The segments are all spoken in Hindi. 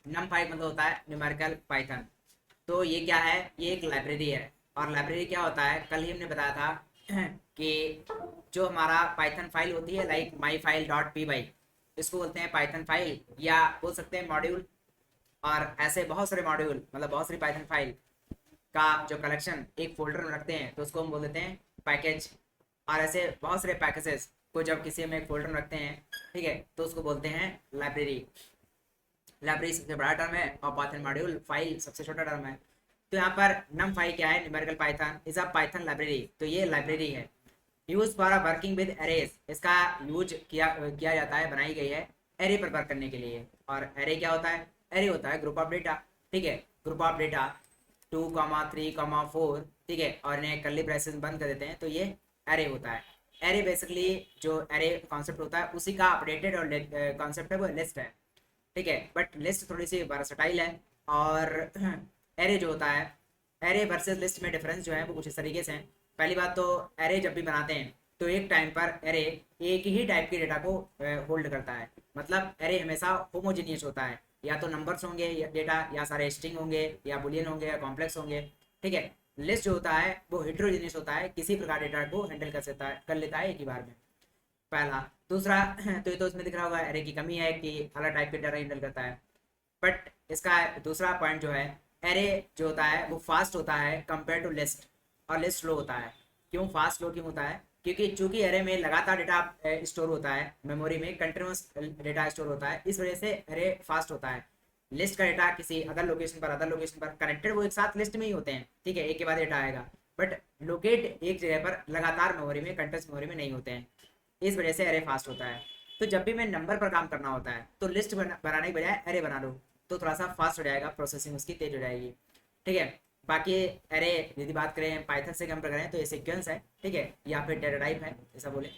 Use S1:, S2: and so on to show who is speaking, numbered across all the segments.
S1: NumPy मतलब होता है न्यूमेरिकल पाइथन। तो ये क्या है, ये एक लाइब्रेरी है। और लाइब्रेरी क्या होता है, कल ही हमने बताया था कि जो हमारा पाइथन फाइल होती है like my file dot P Y, इसको बोलते हैं पाइथन फाइल, या बोल सकते हैं मॉड्यूल। और ऐसे बहुत सारे मॉड्यूल मतलब बहुत सारी पाइथन फाइल का जो कलेक्शन एक फोल्डर में रखते हैं तो उसको हम बोल देते हैं पैकेज। और ऐसे बहुत सारे पैकेजेस को जब किसी में एक फोल्डर में रखते हैं, ठीक है, तो उसको बोलते हैं लाइब्रेरी। लाइब्रेरी सबसे बड़ा टर्म है और पाइथन मॉड्यूल फाइल सबसे छोटा टर्म है। तो यहाँ पर नम फाइल क्या है, numerical Python is a Python library. तो ये लाइब्रेरी है use for working with arrays. इसका यूज किया किया जाता है, बनाई गई है एरे पर वर्क करने के लिए। और एरे क्या होता है, एरे होता है ग्रुप ऑफ डेटा। ठीक है, ग्रुप ऑफ डेटा 2, 3, 4, ठीक है, और इन्हें कर्ली ब्रेसेस बंद कर देते हैं तो ये एरे होता है। एरे बेसिकली जो एरे कॉन्सेप्ट होता है उसी का अपडेटेड और कॉन्सेप्ट है वो लिस्ट है। ठीक है, बट लिस्ट थोड़ी सी वर्सटाइल है। और एरे जो होता है, एरे वर्सेस लिस्ट में डिफरेंस जो है वो कुछ इस तरीके से है। पहली बात तो एरे जब भी बनाते हैं तो एक टाइम पर एरे एक ही टाइप के डेटा को होल्ड करता है। मतलब एरे हमेशा होमोजीनियस होता है, या तो नंबर्स होंगे या डेटा, या सारे स्ट्रिंग होंगे, या बुलियन होंगे, या कॉम्प्लेक्स होंगे। ठीक है, लिस्ट जो होता है वो हेट्रोजीनियस होता है, किसी प्रकार डेटा को हैंडल कर लेता है एक ही बार में। पहला। दूसरा तो ये तो इसमें दिख रहा होगा एरे की कमी है कि अलग टाइप के डाटा हैंडल करता है। बट इसका दूसरा पॉइंट जो है, एरे जो होता है वो फास्ट होता है कंपेयर टू लिस्ट, और लिस्ट स्लो होता है। क्यों फास्ट स्लो क्यों होता है, क्योंकि चूंकि एरे में लगातार डेटा स्टोर होता है, मेमोरी में कंटिन्यूस डेटा स्टोर होता है, इस वजह से एरे फास्ट होता है। लिस्ट का डेटा किसी अदर लोकेशन पर कनेक्टेड, वो एक साथ लिस्ट में ही होते हैं, ठीक है, एक के बाद डेटा आएगा। बट लोकेट एक जगह पर लगातार मेमोरी में कंटिन्यूस मेमोरी में नहीं होते हैं, इस वजह से एरे फास्ट होता है। तो जब भी मैं नंबर पर काम करना होता है तो लिस्ट बनाने के बजाय एरे बना लो, तो थोड़ा सा फास्ट हो जाएगा, प्रोसेसिंग उसकी तेज हो जाएगी। ठीक है, बाकी एरे यदि बात करें पाइथन से कंपेयर करें तो ये सीक्वेंस है, ठीक है, या फिर डेटा टाइप है ऐसा बोले।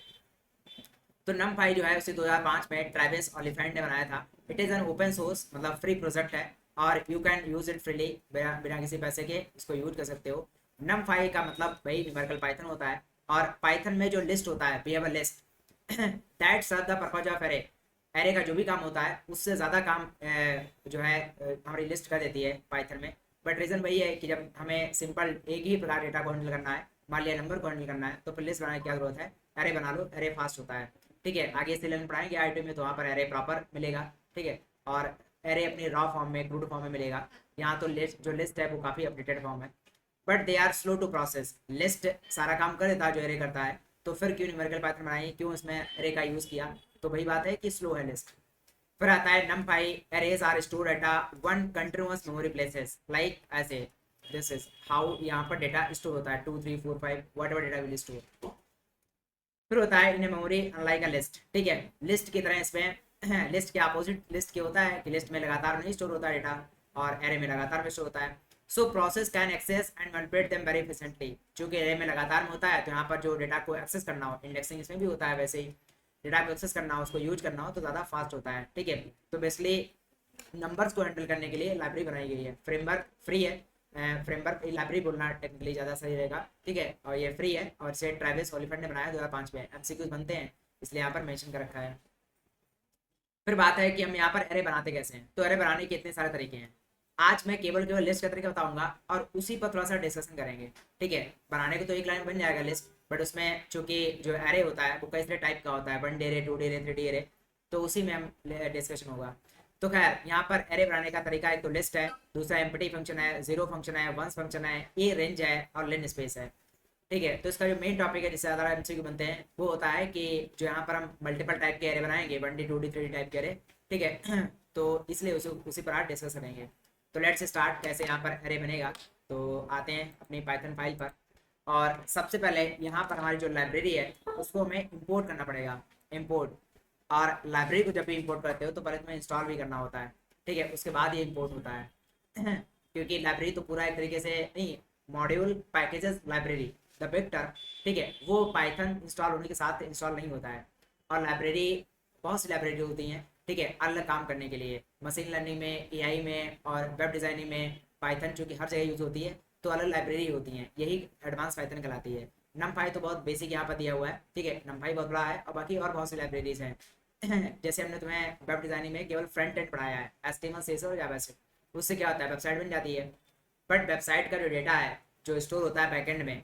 S1: तो नम फाइल जो है उसे 2005 में ट्रेविस ओलिफेंट ने बनाया था। It is an open source मतलब फ्री प्रोजेक्ट है, और you can use it freely, बिना किसी पैसे के इसको यूज कर सकते हो। नम फाइल का मतलब वही न्यूमेरिकल पाइथन होता है। और पाइथन में जो लिस्ट होता है, we have a list that serve the purpose of array. Array का जो भी काम होता है उससे ज़्यादा काम जो है हमारी लिस्ट कर देती है पाइथन में। बट रीज़न वही है कि जब हमें सिंपल एक ही प्रकार डेटा को हैंडल करना है, मान लिया नंबर को हैंडल करना है, तो फिर लिस्ट बनाने की क्या जरूरत है, एरे बना लो, एरे फास्ट होता है। ठीक है, आगे इस लेवल पढ़ाएंगे आईटी में तो वहाँ पर एरे प्रॉपर मिलेगा। ठीक है, और एरे अपनी रॉ फॉर्म में, क्रूड फॉर्म में मिलेगा। यहाँ तो लिस्ट जो लिस्ट है वो काफ़ी अपडेटेड फॉर्म है। But they are slow to process. List सारा काम कर देता है जो एरे करता है, तो फिर क्यों न्यूमेरिकल पैटर्न बनाई, क्यों इसमें एरे का यूज़ किया। तो वही बात है कि स्लो है लिस्ट। फिर आता है numpy arrays are stored at a one continuous memory places like ऐसे, दिस इज हाउ यहाँ पर डेटा स्टोर होता है 2, 3, 4, 5 what ever data will store. फिर होता है in memory unlike a list. ठीक है, लिस्ट की तरह इसमें लिस्ट के अपोजिट लिस्ट के होता है कि लिस्ट में लगातार नहीं स्टोर होता है डेटा, और एरे में लगातार में स्टोर होता है। So process can access and manipulate them very efficiently. चूंकि एरे में लगातार में होता है तो यहाँ पर जो डेटा को एक्सेस करना हो, इंडेक्सिंग इसमें भी होता है वैसे ही, डेटा को एक्सेस करना हो, उसको यूज करना हो तो ज़्यादा फास्ट होता है। ठीक है, तो बेसिकली नंबर्स को हैंडल करने के लिए लाइब्रेरी बनाई गई है। फ्रेमवर्क फ्री है, फ्रेमवर्क लाइब्रेरी बोलना टेक्निकली ज़्यादा सही रहेगा। ठीक है, और ये फ्री है, और इसे ट्रेविस ओलिफेंट ने बनाया 2005 में। एमसीक्यूज बनते हैं इसलिए यहाँ पर मेंशन कर रखा है। फिर बात है कि हम यहाँ पर एरे बनाते कैसे हैं। तो एरे बनाने के इतने सारे तरीके हैं, आज मैं केवल केवल लिस्ट का तरीका बताऊंगा और उसी पर थोड़ा सा डिस्कशन करेंगे। ठीक है, बनाने को तो एक लाइन बन जाएगा लिस्ट, बट उसमें चूंकि जो एरे होता है वो कई सारे टाइप का होता है, 1D array, 2D array, 3D array, तो उसी में हम डिस्कशन होगा। तो खैर यहाँ पर एरे बनाने का तरीका, एक तो लिस्ट है, दूसरा एम्प्टी फंक्शन है, जीरो फंक्शन है, वंस फंक्शन है, ए रेंज है, और लिन स्पेस है। ठीक है, तो इसका जो मेन टॉपिक है जिससे ज़्यादा एमसीक्यू बनते हैं वो होता है कि जो यहाँ पर हम मल्टीपल टाइप के एरे बनाएंगे, 1D 2D 3D टाइप के एरे। ठीक है तो इसलिए उसी पर आज डिस्कस करेंगे। तो लेट्स स्टार्ट कैसे यहाँ पर एरे बनेगा। तो आते हैं अपनी पाइथन फाइल पर, और सबसे पहले यहाँ पर हमारी जो लाइब्रेरी है उसको हमें इंपोर्ट करना पड़ेगा। इंपोर्ट, और लाइब्रेरी को जब भी इंपोर्ट करते हो तो पहले तुम्हें इंस्टॉल भी करना होता है। ठीक है, उसके बाद ये इंपोर्ट होता है क्योंकि लाइब्रेरी तो पूरा एक तरीके से नहीं, module packages library the big term, ठीक है, वो पाइथन इंस्टॉल होने के साथ इंस्टॉल नहीं होता है। और लाइब्रेरी बहुत सी लाइब्रेरी होती हैं, ठीक है, अलग काम करने के लिए, मशीन लर्निंग में, एआई में, और वेब डिज़ाइनिंग में पाइथन चूँकि हर जगह यूज़ होती है तो अलग लाइब्रेरी होती हैं, यही एडवांस पाइथन कहलाती है। नमपाई तो बहुत बेसिक यहाँ पर दिया हुआ है। ठीक है, नमपाई बहुत बड़ा है, और बाकी और बहुत सी लाइब्रेरीज हैं। जैसे हमने तुम्हें वेब डिजाइनिंग में केवल फ्रंट एंड पढ़ाया है, HTML CSS और जावास्क्रिप्ट, उससे क्या होता है वेबसाइट बन जाती है। बट वेबसाइट का जो डेटा है जो स्टोर होता है बैकएंड में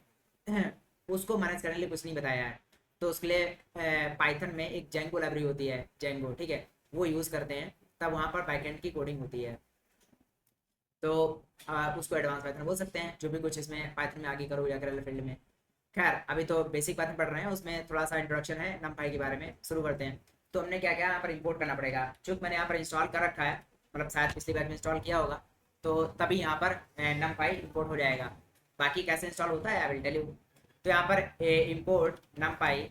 S1: उसको मैनेज करने के लिए कुछ नहीं बताया है। तो उसके लिए पाइथन में एक जेंगो लाइब्रेरी होती है, जेंगो, ठीक है, वो यूज़ करते हैं, तब वहाँ पर बैकएंड की कोडिंग होती है। तो उसको एडवांस पाइथन बोल सकते हैं, जो भी कुछ इसमें पाइथन में आगे करो या कर फील्ड में। खैर अभी तो बेसिक पाइथन पढ़ रहे हैं, उसमें थोड़ा सा इंट्रोडक्शन है नमपाई के बारे में, शुरू करते हैं। तो हमने क्या क्या यहाँ पर इंपोर्ट करना पड़ेगा, चूँकि मैंने यहाँ पर इंस्टॉल कर रखा है, मतलब शायद पिछली बार में इंस्टॉल किया होगा, तो तभी यहाँ पर नमपाई इंपोर्ट हो जाएगा। बाकी कैसे इंस्टॉल होता है आई विल टेल यू। तो यहाँ पर इंपोर्ट नमपाई,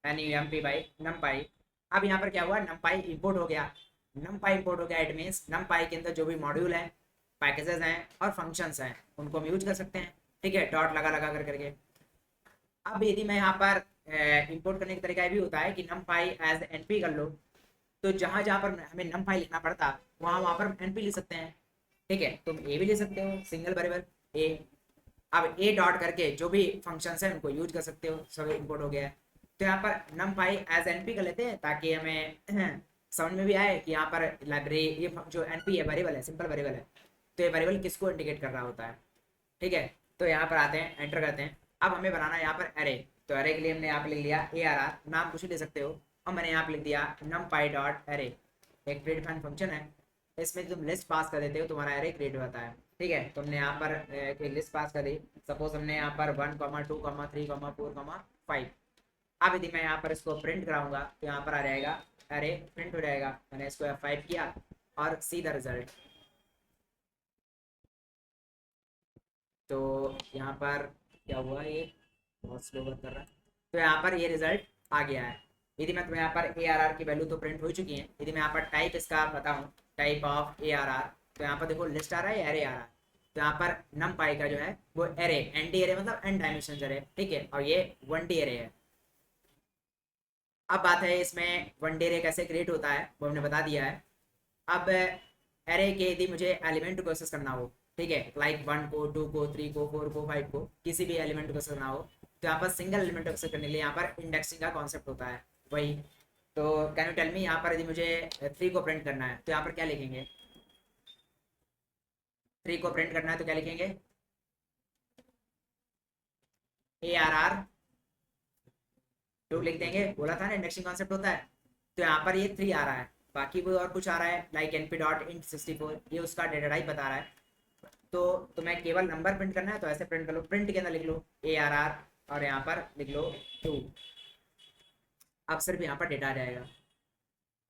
S1: NUMPy बाई नमपाई। अब यहाँ पर क्या हुआ, नमपाई इंपोर्ट हो गया। नमपाई इंपोर्ट हो गया, इट मीन्स नमपाई के अंदर जो भी मॉड्यूल हैं, पैकेजेस हैं और फंक्शंस हैं, उनको हम यूज कर सकते हैं। ठीक है, डॉट लगा लगा कर करके। अब यदि मैं यहाँ पर इंपोर्ट करने का तरीका ये भी होता है कि नमपाई एज NP कर लो, तो जहाँ जहाँ पर हमें नमपाई लिखना पड़ता वहाँ वहाँ पर NP लिख सकते हैं। ठीक है, तुम ए भी ले सकते हो, सिंगल वेरिएबल ए। अब ए डॉट करके जो भी फंक्शंस हैं उनको यूज कर सकते हो, सब इंपोर्ट हो गया है। तो यहाँ पर नमपाई एज NP कर लेते हैं ताकि हमें समझ में भी आए कि यहाँ पर लाइब्रेरी, ये जो NP है वेरिएबल है, सिंपल वेरिएबल है, तो ये वेरिएबल किसको इंडिकेट कर रहा होता है। ठीक है, तो यहाँ पर आते हैं, एंटर करते हैं। अब हमें बनाना है यहाँ पर एरे। तो एरे के लिए हमने यहाँ पर लिख लिया ARR, नाम कुछ भी ले सकते हो, और मैंने यहाँ पर लिख दिया numpy डॉट एरे। एक प्रीडिफाइंड फंक्शन है, इसमें तुम लिस्ट पास कर देते हो, तुम्हारा एरे क्रिएट होता है। ठीक है, तुमने यहाँ पर एक लिस्ट पास कर दी, सपोज हमने यहाँ पर 1, 2, 3, 4, 5। अब यदि मैं यहाँ पर इसको प्रिंट कराऊंगा तो यहाँ पर आ जाएगा अरे प्रिंट हो जाएगा। मैंने इसको F5 किया और सी द रिजल्ट। तो यहाँ पर क्या हुआ, ये बहुत स्लो वर्क कर रहा है। तो यहाँ पर ये रिजल्ट आ गया है। यदि मैं तुम्हें यहाँ पर ARR की वैल्यू तो प्रिंट हो चुकी है, यदि मैं यहाँ पर टाइप इसका बताऊँ, टाइप ऑफ ARR, तो यहाँ पर देखो लिस्ट आ रहा है, एरे आ रहा है। तो यहाँ पर नमपाई का जो है वो एरे, ND एरे मतलब n डायमेंशन एरे, ठीक है, और ये 1D एरे है। अब बात है इसमें 1D एरे कैसे क्रिएट होता है, वो हमने बता दिया है। अब एरे के यदि मुझे एलिमेंट को एक्सेस करना हो, ठीक है, लाइक 1 को, 2 को, 3 को, 4 को, 5 को, किसी भी एलिमेंट को एक्सेस करना हो, तो यहाँ पर सिंगल एलिमेंट एक्सेस करने के लिए यहाँ पर इंडेक्सिंग का कॉन्सेप्ट होता है वही। तो कैन यू टेल मी, यहाँ पर यदि मुझे 3 को प्रिंट करना है तो यहाँ पर क्या लिखेंगे, 3 को प्रिंट करना है तो क्या लिखेंगे, ARR 2 लिख देंगे, बोला था ना इंडेक्सिंग कॉन्सेप्ट होता है। तो यहाँ पर ये 3 आ रहा है, बाकी वो और कुछ आ रहा है लाइक NP डॉट इंट 64, ये उसका डेटा टाइप बता रहा है। तो तुम्हें केवल नंबर प्रिंट करना है तो ऐसे प्रिंट कर लो, प्रिंट के अंदर लिख लो ARR और यहाँ पर लिख लो 2। अब सिर्फ यहाँ पर डेटा आ जाएगा।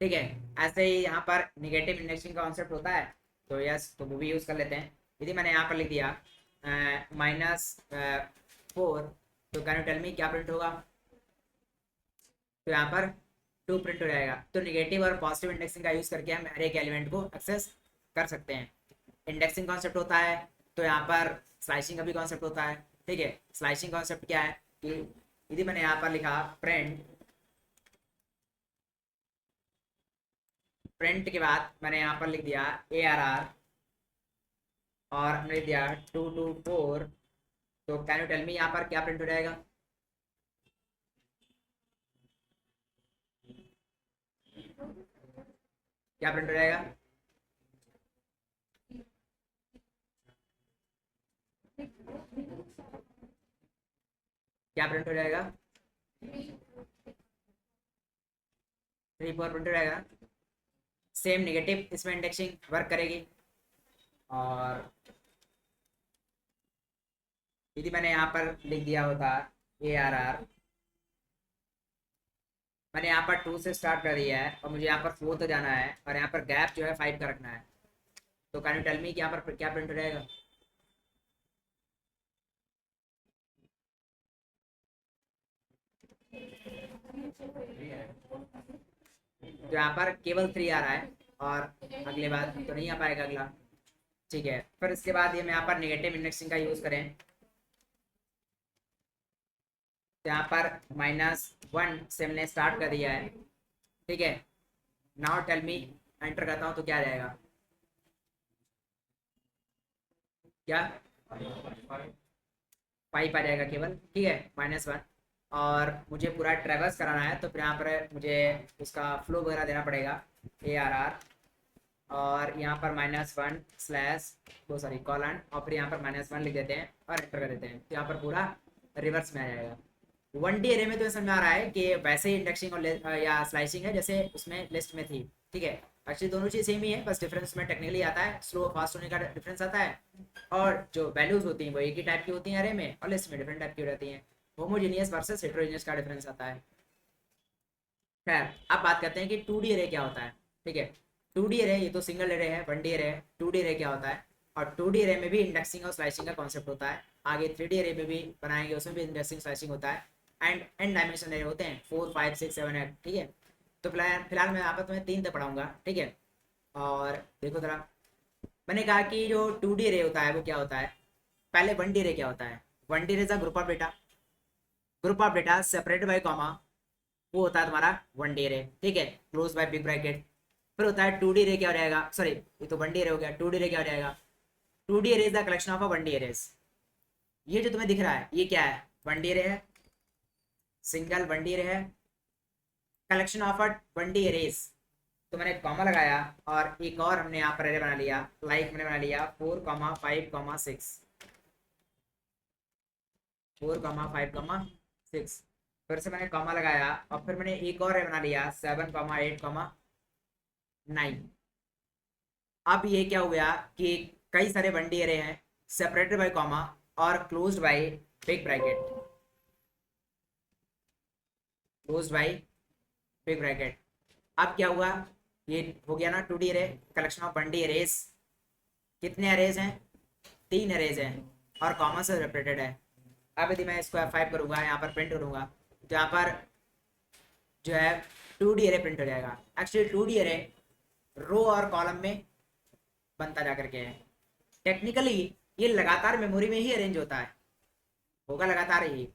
S1: ठीक है, ऐसे ही यहाँ पर निगेटिव इंडेक्सिंग का कॉन्सेप्ट होता है, तो यस, तो वो भी यूज़ कर लेते हैं। यदि मैंने यहाँ पर लिख दिया -4, तो कैन यू टेल मी क्या प्रिंट होगा, तो यहाँ पर 2 प्रिंट हो जाएगा। तो निगेटिव और पॉजिटिव इंडेक्सिंग का यूज़ करके हम हर एक एलिमेंट को एक्सेस कर सकते हैं। इंडेक्सिंग कॉन्सेप्ट होता है, तो यहाँ पर स्लाइसिंग का भी कॉन्सेप्ट होता है। ठीक है, स्लाइसिंग कॉन्सेप्ट क्या है कि यदि मैंने यहाँ पर लिखा प्रिंट, प्रिंट के बाद मैंने यहाँ पर लिख दिया ARR और हमने लिख दिया 2 to 4, तो कैन यू टेल मी यहाँ पर क्या प्रिंट हो जाएगा, क्या प्रिंट हो जाएगा, क्या प्रिंट हो जाएगा, 3 4 प्रिंट हो जाएगा। सेम नेगेटिव इसमें इंडेक्सिंग वर्क करेगी। और यदि मैंने यहाँ पर लिख दिया होता ARR, मैंने यहाँ पर 2 से स्टार्ट कर दिया है और मुझे यहाँ पर 4 तक जाना है, और यहाँ पर गैप जो है 5 का रखना है, तो कैन यू टेल मी कि यहाँ पर क्या प्रिंट हो जाएगा, तो यहाँ पर केवल 3 आ रहा है और अगले बार तो नहीं आ पाएगा अगला। ठीक है, फिर इसके बाद ये मैं यहाँ पर नेगेटिव इंडेक्सिंग का यूज़ करें, तो यहाँ पर -1 से हमने स्टार्ट कर दिया है। ठीक है, नाउ टेल मी, एंटर करता हूँ तो क्या आ जाएगा, क्या 5 आ जाएगा केवल। ठीक है, -1। और मुझे पूरा ट्रेवर्स कराना है, तो फिर यहाँ पर मुझे उसका फ्लो वगैरह देना पड़ेगा, ARR, और यहाँ पर -1 स्लैश वो सॉरी कॉलन, और फिर यहाँ पर -1 लिख देते हैं और एंटर कर देते हैं, तो यहाँ पर पूरा रिवर्स में आ जाएगा। 1D एरे में तो समझ में आ रहा है कि वैसे ही इंडेक्सिंग और या स्लाइसिंग है जैसे उसमें लिस्ट में थी, ठीक है। एक्चुअली दोनों चीज़ सेम ही है, बस डिफरेंस में टेक्निकली आता है, स्लो फास्ट होने का डिफरेंस आता है, और जो वैल्यूज होती हैं वो एक ही टाइप की होती हैं एरे में, और लिस्ट में डिफरेंट टाइप की रहती हैं। होमोजीनियस वर्सेस हेटेरोजीनियस का डिफरेंस आता है। खैर, अब बात करते हैं कि 2D एरे क्या होता है, ठीक है। 2D एरे, ये तो सिंगल एरे है, 1D एरे है, 2D एरे क्या होता है, और 2D एरे में भी इंडेक्सिंग और स्लाइसिंग का कॉन्सेप्ट होता है। आगे 3D एरे में भी बनाएंगे, उसमें भी इंडेक्सिंग स्लाइसिंग होता है, एंड एन डायमेंशन एरे होते हैं 4 5 6 7 8, ठीक है। तो फिलहाल मैं यहाँ पर तुम्हें 3 तक पढ़ाऊंगा, ठीक है। और देखो जरा, मैंने कहा कि जो 2D एरे होता है वो क्या होता है। पहले 1D एरे क्या होता है। 1D array is a group of data separated by comma, वो होता है तुम्हारा 1D एरे, ठीक है, क्लोज बाय बिग ब्रैकेट। फिर होता है 2D एरे, क्या हो जाएगा, सॉरी ये तो 1D एरे हो गया, 2D एरे क्या हो जाएगा। 2D array is the collection of a 1D arrays. ये जो तुम्हें दिख रहा है ये क्या है, 1D एरे है, सिंगल 1D एरे है, collection of a 1D arrays. तो मैंने कॉमा लगाया, और एक और हमने यहाँ पर एरे बना लिया, लाइक मैंने बना लिया 4, 5, 6, 4, 5, 6। फिर से मैंने कॉमा लगाया, और फिर मैंने एक और एरे बना लिया 7, 8, 9। अब ये क्या हो गया कि कई सारे 1D एरे हैं, सेपरेटेड बाय कॉमा और closed by big bracket, closed by big bracket. अब क्या हुआ, ये हो गया ना 2D array, collection of 1D arrays. कितने एरेज हैं, 3 एरेज हैं, और कॉमा से सेपरेटेड है। अब यदि मैं इसको F5 करूंगा, यहाँ पर प्रिंट करूंगा, तो यहाँ पर जो है 2D एरे प्रिंट हो जाएगा। एक्चुअली 2D एरे रो और कॉलम में बनता जा करके है। टेक्निकली ये लगातार मेमोरी में ही अरेंज होता है, होगा लगातार ही।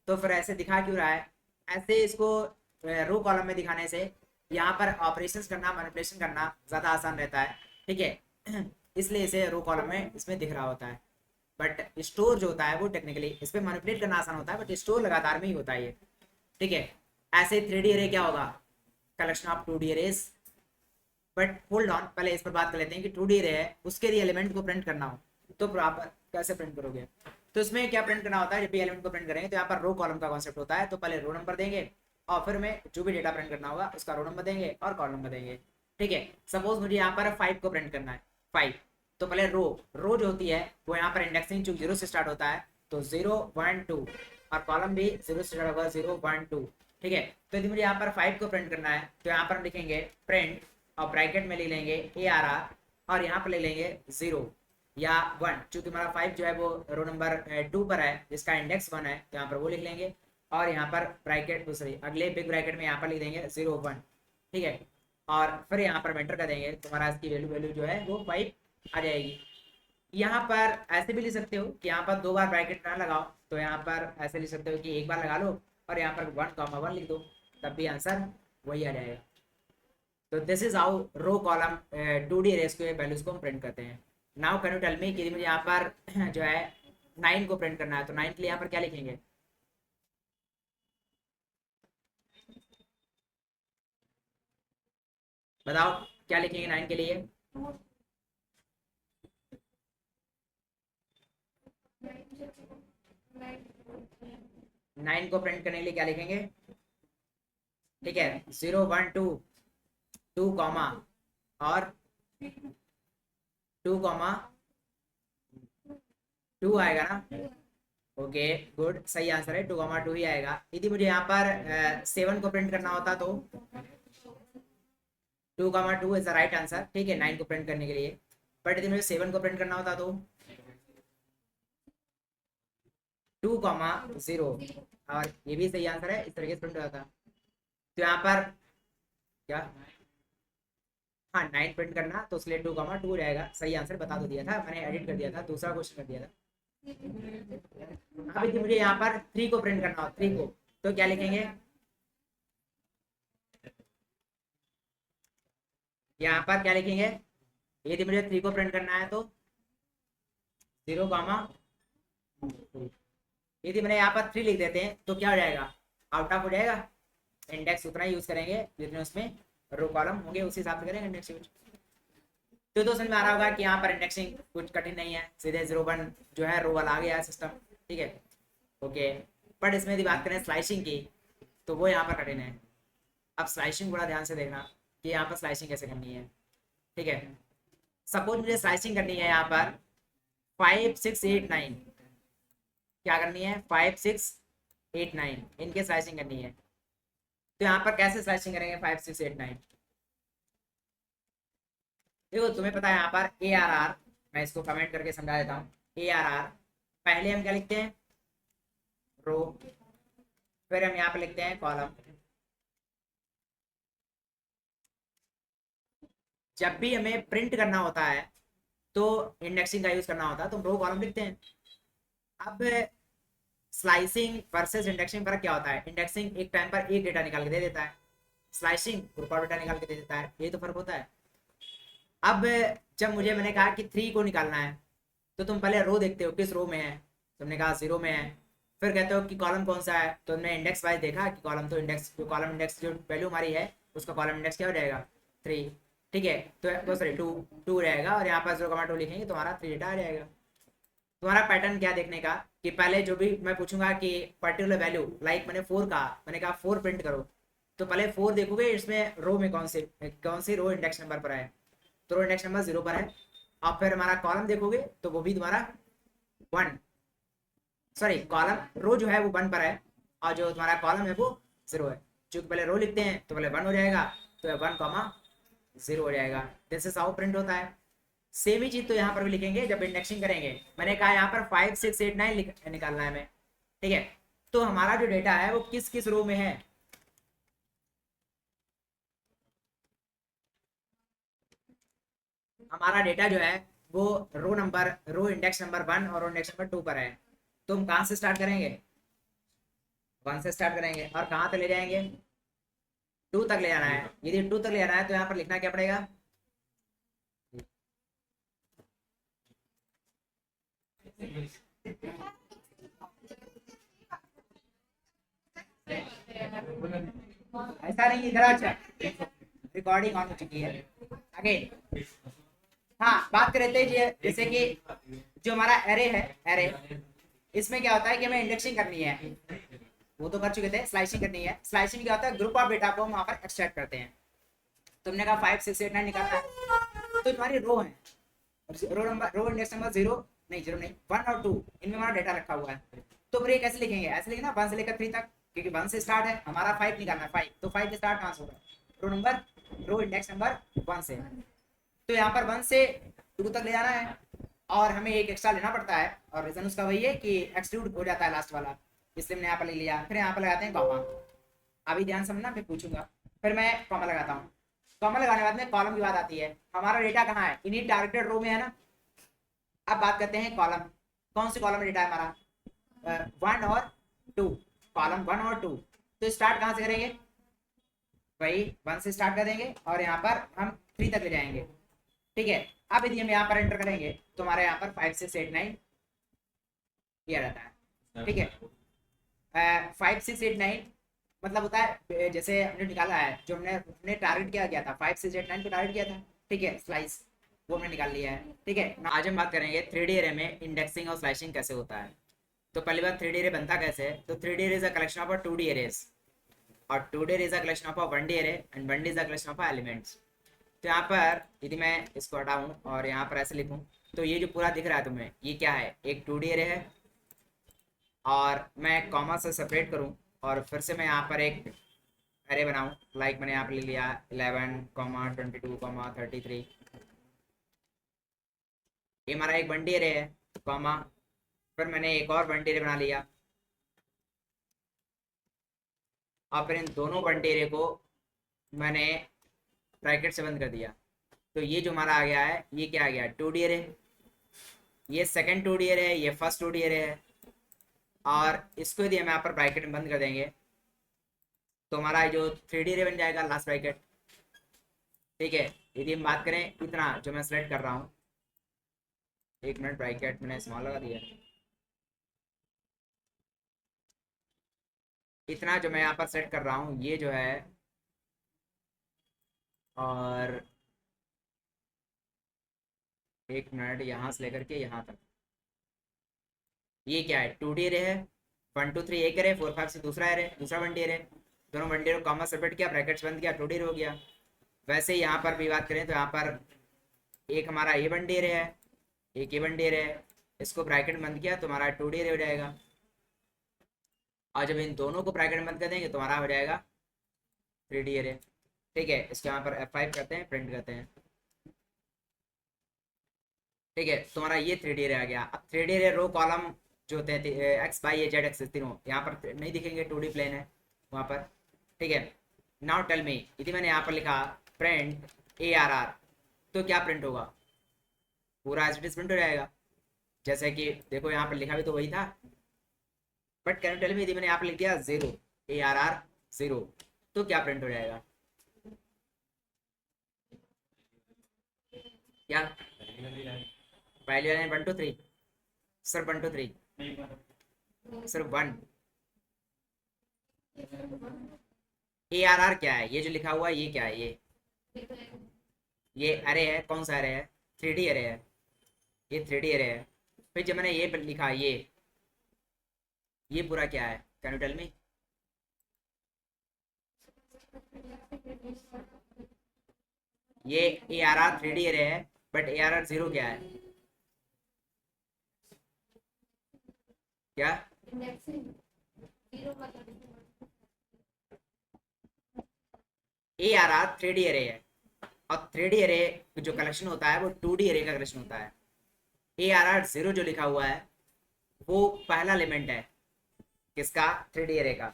S1: तो फिर ऐसे दिखा क्यों रहा है, ऐसे इसको रो कॉलम में दिखाने से यहाँ पर ऑपरेशंस करना, मैनिपुलेशन करना ज़्यादा आसान रहता है, ठीक है। इसलिए इसे रो कॉलम में इसमें दिख रहा होता है। बट स्टोर जो होता है वो टेक्निकली इस पर मैनिपुलेट करना आसान होता है, बट स्टोर लगातार में ही होता है ये, ठीक है। ऐसे 3D एरे क्या होगा, collection of 2D arrays. But hold on, पहले इस पर बात कर लेते हैं कि 2D एरे है, उसके लिए एलिमेंट को प्रिंट करना हो तो प्रॉपर कैसे प्रिंट करोगे। तो इसमें क्या प्रिंट करना होता है, जब भी एलिमेंट को प्रिंट करेंगे तो यहाँ पर रो कॉलम का कॉन्सेप्ट होता है। तो पहले रो नंबर देंगे, और फिर में जो भी डेटा प्रिंट करना होगा उसका रो नंबर देंगे और कॉलम नंबर देंगे, ठीक है। सपोज मुझे यहाँ पर 5 को प्रिंट करना है, 5। तो पहले रो जो होती है वो यहाँ पर इंडेक्सिंग जो 0 से स्टार्ट होता है, तो 0 1 2, और कॉलम भी 0 से स्टार्ट होगा, 0 1 2, ठीक है। तो यदि मुझे यहाँ पर 5 को प्रिंट करना है, तो यहाँ पर हम लिखेंगे प्रिंट, और ब्रैकेट में लिख लेंगे ARR, और यहाँ पर ले लेंगे 0 या 1, चूंकि हमारा 5 जो है वो रो नंबर 2 पर है, जिसका इंडेक्स 1 है, तो यहाँ पर वो लिख लेंगे। और यहाँ पर ब्रैकेट दूसरी अगले बिग ब्रैकेट में यहाँ पर लिख देंगे 0 1, ठीक है। और फिर यहाँ पर एंटर कर देंगे, तुम्हारा इसकी वैल्यू वैल्यू जो है वो 5 आ जाएगी। यहाँ पर ऐसे भी लिख सकते हो कि यहाँ पर 2 बार ब्रैकेट ना लगाओ, तो यहाँ पर ऐसे लिख सकते हो कि एक बार लगा लो और यहाँ पर 1, 1 लिख दो, तब भी आंसर वही आ जाएगा। तो this is how row column 2D arrays के वैल्यूज को हम प्रिंट करते हैं। Now can you tell me कि मुझे यहाँ पर जो है 9 को प्रिंट करना है, तो 9 के लिए यहाँ पर क्या लिखेंगे। बताओ क्या लिखेंगे 9 के लिए। 9 को प्रिंट करने के लिए क्या लिखेंगे, ठीक है। 0 1 2, 2 कॉमा और 2, आएगा ना। ओके गुड, सही आंसर है, 2, 2 ही आएगा। यदि मुझे यहाँ पर 7 को प्रिंट करना होता तो 2, 2 इज द राइट आंसर, ठीक है, 9 को प्रिंट करने के लिए। बट यदि मुझे 7 को प्रिंट करना होता तो 2, 0, और ये भी सही आंसर है, इस तरीके से प्रिंट होता था। तो यहाँ पर क्या, हाँ 9 प्रिंट करना, तो उसके लिए 2, 2 रहेगा। सही आंसर बता तो दिया था मैंने, एडिट कर दिया था, दूसरा क्वेश्चन कर दिया था। अब यदि मुझे यहाँ पर 3 को प्रिंट करना हो, 3 को, तो क्या लिखेंगे, यहाँ पर क्या लिखेंगे। यदि मुझे 3 को प्रिंट करना है तो 0, यदि मैंने यहाँ पर 3 लिख देते हैं तो क्या हो जाएगा, आउट ऑफ हो जाएगा। इंडेक्स उतना यूज करेंगे जितने उसमें रो कॉलम होंगे, उसी हिसाब से करेंगे इंडेक्स यूज। तो समझ में आ रहा होगा कि यहाँ पर इंडेक्सिंग कुछ कठिन नहीं है, सीधे 0 1 जो है रो वाला आ गया है सिस्टम। ठीक है, ओके। बट इसमें यदि बात करें स्लाइसिंग की तो वो यहाँ पर कठिन है। अब स्लाइसिंग बड़ा ध्यान से देखना कि यहाँ पर स्लाइसिंग कैसे करनी है। ठीक है, सपोज मुझे स्लाइसिंग करनी है यहाँ पर 5 6 8 9, क्या करनी है 5 6 8 9 इनके स्लाइसिंग करनी है। तो यहाँ पर कैसे स्लाइसिंग करेंगे 5 6 8 9? देखो तुम्हें पता है यहाँ पर ARR, मैं इसको कमेंट करके समझा देता हूँ। ARR पहले हम क्या लिखते हैं, रो, फिर हम यहाँ पे लिखते हैं कॉलम। जब भी हमें प्रिंट करना होता है तो इंडेक्सिंग का यूज करना होता है तो हम रो कॉलम लिखते हैं। अब स्लाइसिंग वर्सेस इंडेक्सिंग फर्क क्या होता है, इंडेक्सिंग एक टाइम पर एक डेटा निकाल के दे देता है, स्लाइसिंग ग्रुप ऑफ डेटा निकाल के दे देता है, ये तो फर्क होता है। अब जब मुझे मैंने कहा कि 3 को निकालना है तो तुम पहले रो देखते हो किस रो में है, तुमने कहा 0 में है, फिर कहते हो कि कॉलम कौन सा है, तो तुमने इंडेक्स वाइज देखा कि कॉलम तो इंडेक्स जो कॉलम इंडेक्स जो वैल्यू हमारी है उसका कॉलम इंडेक्स क्या हो जाएगा 3। ठीक है, तो सॉरी 2 रहेगा और यहाँ पर 0,2 लिखेंगे तुम्हारा 3 डेटा आ जाएगा। तुम्हारा पैटर्न क्या देखने का कि पहले जो भी मैं पूछूंगा कि पर्टिकुलर वैल्यू, लाइक मैंने 4 कहा, मैंने कहा 4 प्रिंट करो, तो पहले 4 देखोगे इसमें रो में कौन सी रो इंडेक्स नंबर पर है, तो रो इंडेक्स नंबर 0 पर है। और फिर हमारा कॉलम देखोगे तो वो भी तुम्हारा 1, सॉरी कॉलम रो जो है वो 1 पर है और जो तुम्हारा कॉलम है वो 0 है। चूंकि पहले रो लिखते हैं तो पहले 1 हो जाएगा, तो 1,0 हो जाएगा। दिस इज हाउ प्रिंट होता है। सेम ही चीज तो यहाँ पर भी लिखेंगे जब इंडेक्सिंग करेंगे। मैंने कहा यहाँ पर 5 6 8 9 निकालना है हमें। ठीक है, तो हमारा जो डेटा है वो किस किस रो में है, हमारा डेटा जो है वो रो इंडेक्स नंबर 1 और रो इंडेक्स नंबर 2 पर है। तो हम कहाँ से स्टार्ट करेंगे, 1 से स्टार्ट करेंगे और कहाँ तक ले जाएंगे 2 तक ले जाना है। यदि 2 तक ले जाना है तो यहाँ पर लिखना क्या पड़ेगा, ऐसा नहीं, इधर अच्छा रिकॉर्डिंग ऑन हो चुकी है अगेन। हाँ, बात कर रहे थे जैसे कि जो हमारा एरे है, एरे इसमें क्या होता है कि हमें इंडेक्सिंग करनी है, वो तो कर चुके थे। स्लाइसिंग करनी है, स्लाइसिंग क्या होता है ग्रुप ऑफ डेटा को हम वहाँ पर एक्सट्रैक्ट करते हैं। तुमने कहा 5 6 8 9 निकालना है तो तुम्हारी रो है, रो इंडेक्स नंबर 0 नहीं 1 और 2 इनमें हमारा डेटा रखा हुआ है। तो फिर ये कैसे लिखेंगे, ऐसे लिखना 1 से लेकर 3 तक, क्योंकि 1 से स्टार्ट है हमारा, 5 निकालना है 5, तो 5 के स्टार्ट कहाँ से होगा, रो इंडेक्स नंबर 1 से। तो यहाँ पर 1 से 2 तक ले जाना है और हमें एक एक्स्ट्रा लेना पड़ता है, और रीजन उसका वही है कि एक्सक्लूड हो जाता है लास्ट वाला, इसलिए मैंने यहाँ पर ले लिया। फिर यहाँ पर लगाते हैं कॉमा, अभी ध्यान समझना फिर पूछूंगा। फिर मैं कॉमा लगाता हूँ, कॉमा लगाने के बाद में कॉलम की बात आती है। हमारा डेटा कहाँ है, इन्हीं टारगेटेड रो में है ना। अब बात करते हैं कॉलम, कौन सी कॉलम में डेटा है हमारा 1 और 2, कॉलम 1 और 2। तो स्टार्ट कहाँ से करेंगे, वही 1 से स्टार्ट कर देंगे और यहाँ पर हम 3 तक ले जाएंगे। ठीक है, अब यदि हम यहाँ पर एंटर करेंगे तो हमारे यहाँ पर 5 6 8 9 किया रहता है। ठीक है, 5 6 8 9 मतलब होता है जैसे हमने निकाला है, जो हमने टारगेट किया था 5 6 8 9 को टारगेट किया था। ठीक है, स्लाइस वो हमने निकाल लिया है। ठीक है, आज हम बात करेंगे 3D एरे में इंडेक्सिंग और स्लाइसिंग कैसे होता है। तो पहली बात 3D एरे बनता कैसे है, तो 3D array is a collection of 2D arrays और 2D array is a collection of 1D array and 1D is a collection of elements. तो यहाँ पर यदि मैं इसको हटाऊं और यहाँ पर ऐसे लिखूं तो ये जो पूरा दिख रहा है तुम्हें, ये क्या है, एक 2D एरे है। और मैं कॉमा से सेपरेट करूं और फिर से मैं यहाँ पर एक एरे बनाऊं, लाइक मैंने यहाँ पर ले लिया 11, 22, 33, ये हमारा एक 1D एरे है, कॉमा फिर मैंने एक और 1D एरे बना लिया और फिर इन दोनों 1D एरे को मैंने ब्रैकेट से बंद कर दिया। तो ये जो हमारा आ गया है, ये क्या आ गया 2D एरे, ये सेकंड 2D एरे है, ये फर्स्ट 2D एरे है। और इसको यदि हम यहाँ पर ब्रैकेट में बंद कर देंगे तो हमारा जो 3D एरे बन जाएगा लास्ट ब्रैकेट। ठीक है, यदि हम बात करें इतना जो मैं सेलेक्ट कर रहा हूँ, 1 मिनट, ब्रैकेट मैंने स्मॉल लगा दिया, इतना जो मैं यहाँ पर सेट कर रहा हूँ ये जो है, और एक मिनट, यहाँ से लेकर के यहाँ तक ये क्या है, 2D एरे है। 1 2 3 एक एरे, 4 5 6 दूसरा एरे, दूसरा 1D एरे। दोनों 1D एरे को कॉमा सेपरेट किया, ब्रैकेट्स बंद किया, 2D एरे हो गया। वैसे ही यहाँ पर भी बात करें तो यहाँ पर एक हमारा ये 1D एरे है, एक ये 1D एरे है। इसको ब्रैकेट बंद किया तो हमारा 2D एरे हो जाएगा। और जब इन दोनों को ब्रैकेट बंद कर देंगे तो हमारा हो जाएगा 3D एरे। ठीक है, इसको यहाँ पर F5 करते हैं, प्रिंट करते हैं। ठीक है, तुम्हारा ये 3D एरे आ गया। अब 3D एरे रो कॉलम जो होते हैं एक्स वाई जेड एक्सिस तीनों यहाँ पर नहीं दिखेंगे, 2D प्लेन है वहाँ पर। ठीक है, नाउ टेल मी, यदि मैंने यहाँ पर लिखा प्रिंट ARR तो क्या प्रिंट होगा? पूरा एज इट इज प्रिंट हो जाएगा। जैसे कि देखो यहाँ पर लिखा भी तो वही था। But can you tell me, यदि मैंने यहाँ पर लिख दिया 0 ARR 0 तो क्या प्रिंट हो जाएगा? क्या पहली लाइन 1 2 3? Sir 1 2 3 sir 1। ARR क्या है? ये जो लिखा हुआ है ये क्या है? ये अरे है, कौन सा अरे है? 3D अरे है, ये 3D अरे है। फिर जब मैंने ये लिखा ये पूरा क्या है? Can you tell me? ये ARR 3D अरे है, बट ARR 0 क्या है? क्या? ARR 3D अरे है, और 3D अरे जो कलेक्शन होता है वो 2D अरे का कलेक्शन होता है। ARR 0 जो लिखा हुआ है वो पहला एलिमेंट है किसका? 3D अरे का।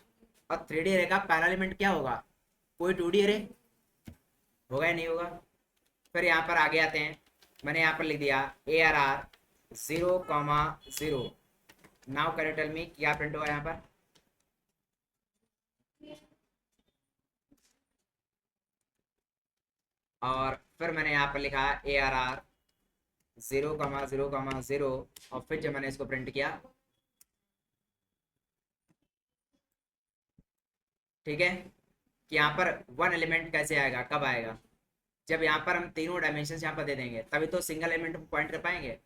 S1: और 3D अरे का पहला एलिमेंट क्या होगा? कोई 2D अरे होगा या नहीं होगा? फिर यहाँ पर आगे आते हैं, मैंने यहाँ पर लिख दिया ARR 0 0। Now can you tell me क्या प्रिंट होगा यहाँ पर? और फिर मैंने यहाँ पर लिखा ARR 0 0 0। और फिर जब मैंने इसको प्रिंट किया, ठीक है, कि यहाँ पर वन एलिमेंट कैसे आएगा, कब आएगा? जब यहाँ पर हम तीनों डायमेंशन यहाँ पर दे देंगे तभी तो सिंगल एलिमेंट को पॉइंट कर पाएंगे।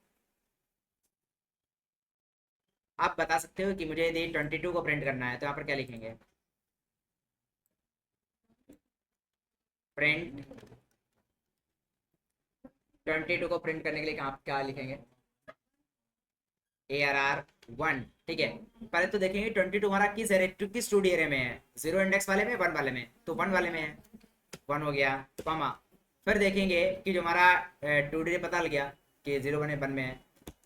S1: आप बता सकते हो कि मुझे यदि 22 को प्रिंट करना है तो यहाँ पर क्या लिखेंगे? प्रिंट 22 को प्रिंट करने के लिए आप क्या लिखेंगे? ARR 1। ठीक है, पहले तो देखेंगे 22 हमारा किस एरे, किस 2D एरे में है? 0 इंडेक्स वाले में, 1 वाले में? तो 1 वाले में है, 1 हो गया, कॉमा। फिर देखेंगे कि जो हमारा 2D एरे पता लग गया कि 0 1 1 में है।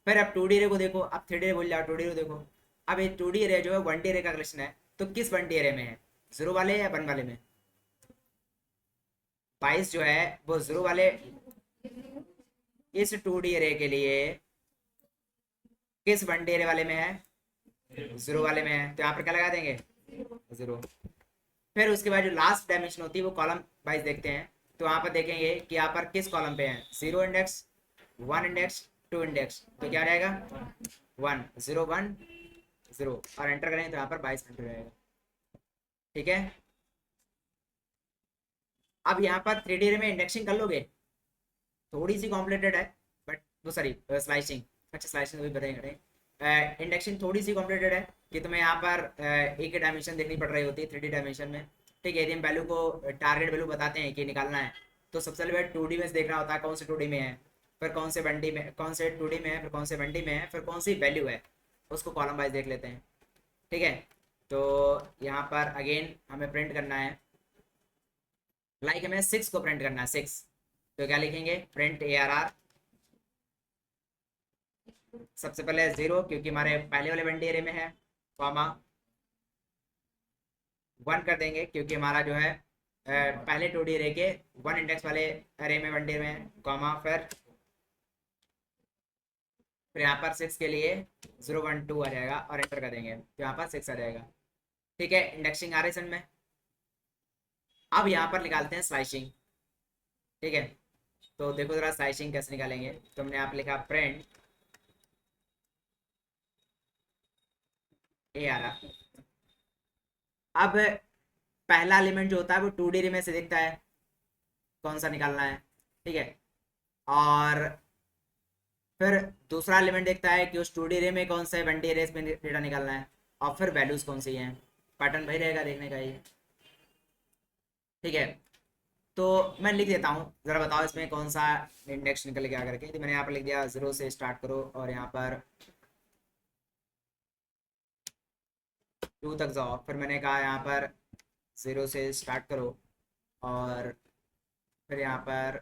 S1: फिर अब 2D एरे को देखो, अब 3D एरे भूल जाओ, 2D एरे को देखो। अब ये 2D एरे जो है 1D एरे का कलेक्शन है, तो किस 1D एरे में है? 0 वाले या 1 वाले में? 22 जो है वो 0 वाले, इस 2D एरे के लिए किस 1D एरे वाले में है? 0 वाले में है, तो यहाँ पर क्या लगा देंगे? 0। फिर उसके बाद जो लास्ट डायमेंशन होती है वो कॉलम वाइज देखते हैं। तो वहां पर देखेंगे कि यहाँ पर किस कॉलम पे है? 0 इंडेक्स, 1 इंडेक्स, 2 इंडेक्स, तो क्या रहेगा? 1 0 1 0। और एंटर करेंगे तो यहाँ पर 22 एंटर रहेगा। ठीक है, अब यहाँ पर 3D में इंडेक्सिंग कर लोगे, थोड़ी सी कॉम्प्लिकेटेड है, बट वो सॉरी स्लाइसिंग, अच्छा स्लाइसिंग भी बताएंगे। इंडेक्सिंग थोड़ी सी कॉम्प्लिकेटेड है कि तुम्हें यहाँ पर एक ही डायमेंशन देखनी पड़ रही होती है 3D डायमेंशन में। ठीक है, यदि हम वैल्यू को टारगेट वैल्यू बताते हैं कि निकालना है, तो सबसे पहले 2D में देखना होता है कौन से 2D में है, फिर कौन से 1D में, कौन से 2D में है, फिर कौन से 1D में है, फिर कौन सी वैल्यू है, उसको कॉलम वाइज देख लेते हैं। ठीक है, तो यहाँ पर अगेन हमें प्रिंट करना है, लाइक हमें 6 को प्रिंट करना है, 6। तो क्या लिखेंगे? प्रिंट ARR सबसे पहले 0 क्योंकि हमारे पहले वाले 1D एरे में है, कॉमा 1 कर देंगे क्योंकि हमारा जो है पहले 2D एरे के 1 इंडेक्स वाले एरे में 1D में, कॉमा फिर यहाँ पर 6 के लिए 0 1 2 आ जाएगा और एंटर कर देंगे तो यहाँ पर 6 आ जाएगा। ठीक है, इंडेक्सिंग आ रही है में। अब यहाँ पर निकालते हैं स्लाइसिंग। ठीक है, तो देखो जरा स्लाइसिंग कैसे निकालेंगे। तो हमने यहाँ पर लिखा प्रिंट ARR। अब पहला एलिमेंट जो होता है वो 2D रे में से दिखता है, कौन सा निकालना है, ठीक है। और फिर दूसरा एलिमेंट देखता है कि उस 2D रे में कौन सा है, 1D रे में डेटा निकालना है, और फिर वैल्यूज कौन सी हैं। पैटर्न वही रहेगा देखने का ये, ठीक है। तो मैं लिख देता हूँ, ज़रा बताओ इसमें कौन सा इंडेक्स निकल गया करके। तो मैंने यहाँ पर लिख दिया 0 से स्टार्ट करो और यहाँ पर 2 तक जाओ। फिर मैंने कहा यहाँ पर 0 से स्टार्ट करो और फिर यहाँ पर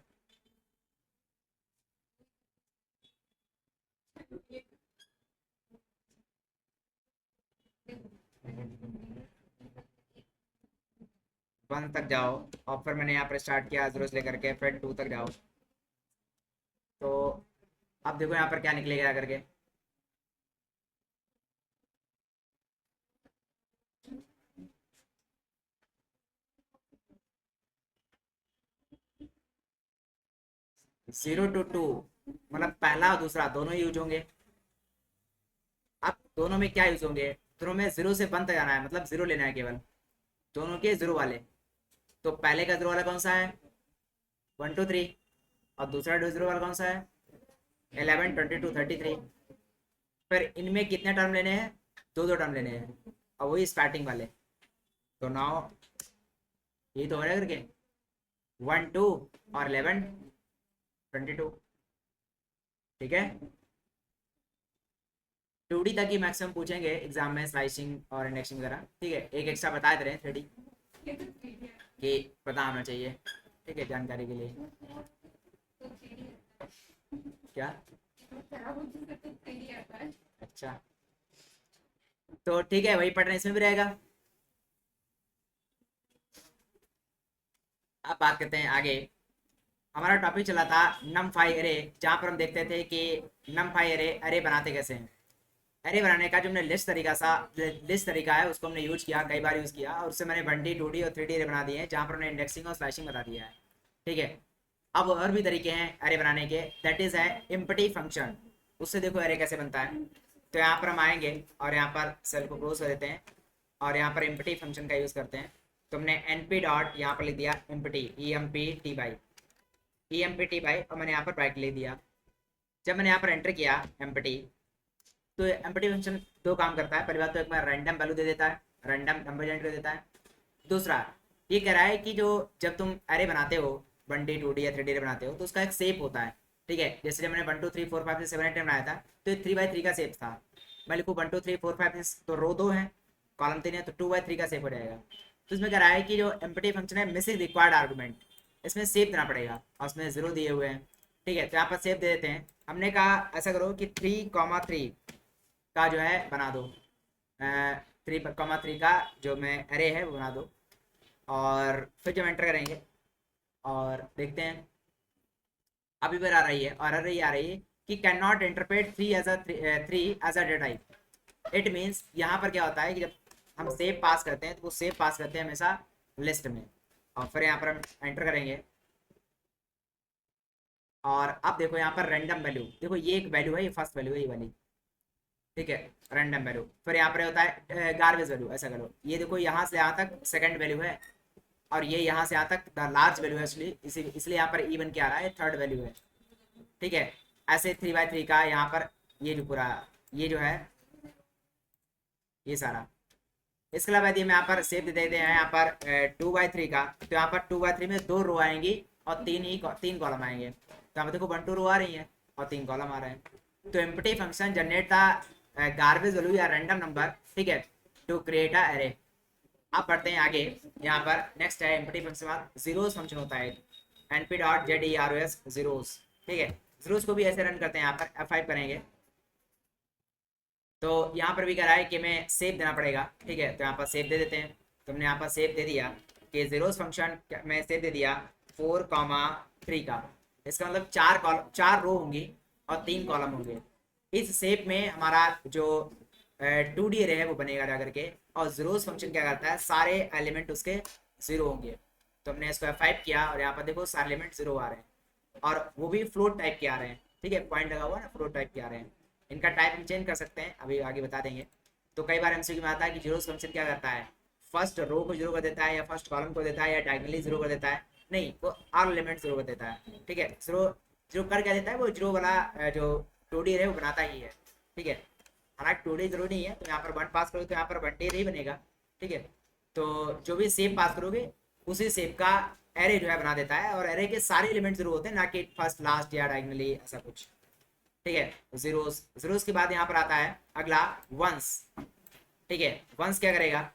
S1: 1 तक जाओ, और फिर मैंने यहाँ पर स्टार्ट किया 0 से लेकर के फिर 2 तक जाओ। तो अब देखो यहाँ पर क्या निकलेगा करके। जीरो टू टू मतलब पहला और दूसरा दोनों यूज होंगे। अब दोनों में क्या यूज होंगे, दोनों में 0 से 1 तक जाना है, मतलब 0 लेना है केवल, दोनों के 0 वाले। तो पहले का 0 वाला कौन सा है, 1 2 3, और दूसरा 0 वाला कौन सा है, 11 22 33। फिर इनमें कितने टर्म लेने हैं, दो दो टर्म लेने हैं, और वही स्टार्टिंग वाले। तो नाउ ये तो हो रहा है करके 1 2 और 11 22, ठीक है। 2D तक ही मैक्सिमम पूछेंगे एग्जाम में, स्लाइसिंग और इंडेक्सिंग वगैरह, ठीक है। एक एक्स्ट्रा बता दे रहे हैं 3D कि पता होना चाहिए, ठीक है, जानकारी के लिए। क्या, अच्छा, तो ठीक है, वही पैटर्न इसमें भी रहेगा। अब बात करते हैं आगे। हमारा टॉपिक चला था नम5 एरे, जहाँ पर हम देखते थे कि नम5 एरे अरे बनाते कैसे हैं। अरे बनाने का जो हमने लिस्ट तरीका है उसको हमने यूज किया, कई बार यूज किया, और उससे मैंने 1D 2D और 3D अरे बना दिए हैं, जहाँ पर हमने इंडेक्सिंग और स्लैशिंग बता दिया है, ठीक है। अब और भी तरीके हैं अरे बनाने के, दैट इज है एम्प्टी फंक्शन। उससे देखो अरे कैसे बनता है। तो यहाँ पर हम आएंगे और यहाँ पर सेल को क्लोज कर देते हैं और यहाँ पर एम्प्टी फंक्शन का यूज करते हैं। तो हमने np डॉट यहाँ पर लिख दिया empty E M P T Y, और मैंने यहाँ पर ब्रैकेट लिख दिया। जब मैंने यहाँ पर एंटर किया एम्प्टी, तो एम्प्टी फंक्शन दो काम करता है। पहली बात तो एक बार रैंडम वैल्यू दे देता है, रैंडम नंबर जनरेट कर देता है। दूसरा ये कह रहा है कि जो जब तुम अरे बनाते हो 1D 2D या 3D बनाते हो तो उसका एक शेप होता है, ठीक है। जैसे जब मैंने 1 2 3 4 5 6 7 8 बनाया था तो ये 3x3 का शेप था। मैं लिखूँ 1 2 3 4 5 6, तो रो 2 है, कॉलम 3 है, तो 2x3 का शेप हो जाएगा। तो इसमें कह रहा है कि जो एम्प्टी फंक्शन है मिसिंग रिक्वायर्ड आर्गूमेंट, इसमें शेप देना पड़ेगा, और उसमें 0 दिए हुए हैं, ठीक है। तो यहाँ पर शेप दे देते हैं। हमने कहा ऐसा करो कि 3,3 का जो है बना दो, 3,3 का जो मैं अरे है वो बना दो। और फिर जब एंटर करेंगे और देखते हैं, अभी बार आ रही है और आ रही है कि can not interpret 3 as a 3 data type. It means यहाँ पर क्या होता है कि जब हम सेव पास करते हैं तो वो सेव पास करते हैं हमेशा लिस्ट में, और फिर यहाँ पर हम एंटर करेंगे। और अब देखो यहाँ पर रैंडम वैल्यू, देखो ये एक वैल्यू है, ये फर्स्ट वैल्यू है ये वाली, ठीक है, रैंडम वैल्यू। फिर यहाँ पर होता है गार्बेज वैल्यू। ऐसा करो, ये देखो यहाँ से यहाँ तक सेकंड वैल्यू है, और ये यहाँ से यहाँ तक द लार्ज वैल्यू है, इसलिए यहाँ पर इवन क्या आ रहा है, थर्ड वैल्यू है, ठीक है। ऐसे 3x3 का यहाँ पर ये जो पूरा ये जो है ये सारा। इसके अलावा यदि हम यहाँ पर सेव दे देते हैं यहाँ पर 2x3 का, तो यहाँ पर 2x3 में 2 रो आएंगी और 3 कॉलम आएंगे। तो यहाँ पर देखो 1 2 रो आ रही है और 3 कॉलम आ रहे हैं। तो empty function generate the garbage value या रैंडम नंबर, ठीक है, टू क्रिएट अ एरे। अब बढ़ते हैं आगे। यहाँ पर नेक्स्ट है एम्प्टी फंक्शन बाद जीरोस फंक्शन होता है, np डॉट जेडीआरओएस जीरोस, ठीक है। जीरोस को भी ऐसे रन करते हैं, यहाँ पर F5 करेंगे तो यहाँ पर भी कह रहा है कि मैं सेव देना पड़ेगा, ठीक है। तो यहाँ पर सेव दे देते हैं। तो हमने यहाँ पर सेव दे दिया कि जीरोस फंक्शन में सेव दे दिया 4,3 का। इसका मतलब 4 रो होंगी और 3 कॉलम होंगे। इस शेप में हमारा जो 2D अरे है वो बनेगा जा करके। और जीरोस फंक्शन क्या करता है, सारे एलिमेंट उसके 0 होंगे। तो हमने इसको F5 किया और यहाँ पर देखो सारे एलिमेंट 0 आ रहे हैं, और वो भी फ्लोट टाइप के आ रहे हैं, ठीक है, पॉइंट लगा हुआ है ना, फ्लोट टाइप के आ रहे हैं। इनका टाइप हम चेंज कर सकते हैं, अभी आगे बता देंगे। तो कई बार एमसीक्यू में आता है कि जीरोस फंक्शन क्या करता है, फर्स्ट रो को जीरो कर देता है या फर्स्ट कॉलम को देता है या डायगनली जीरो कर देता है, नहीं, वो ऑल एलिमेंट जीरो कर देता है। ठीक है, जीरो जीरो कर क्या देता है, वो जीरो वाला जो 2D है वो बनाता ही है। ठीक है, हालांकि 2D जरूरी नहीं है, तो यहाँ पर 1 पास करोगे तो यहाँ पर 1D नहीं बनेगा। ठीक है, तो जो भी शेप पास करोगे उसी शेप का एरे जो है बना देता है, और एरे के सारे एलिमेंट जीरो होते हैं, ना कि फर्स्ट लास्ट या डायगनली ऐसा कुछ। ठीक है, जीरोस जीरोस के बाद यहाँ पर आता है अगला वंस। ठीक है, वंस क्या करेगा,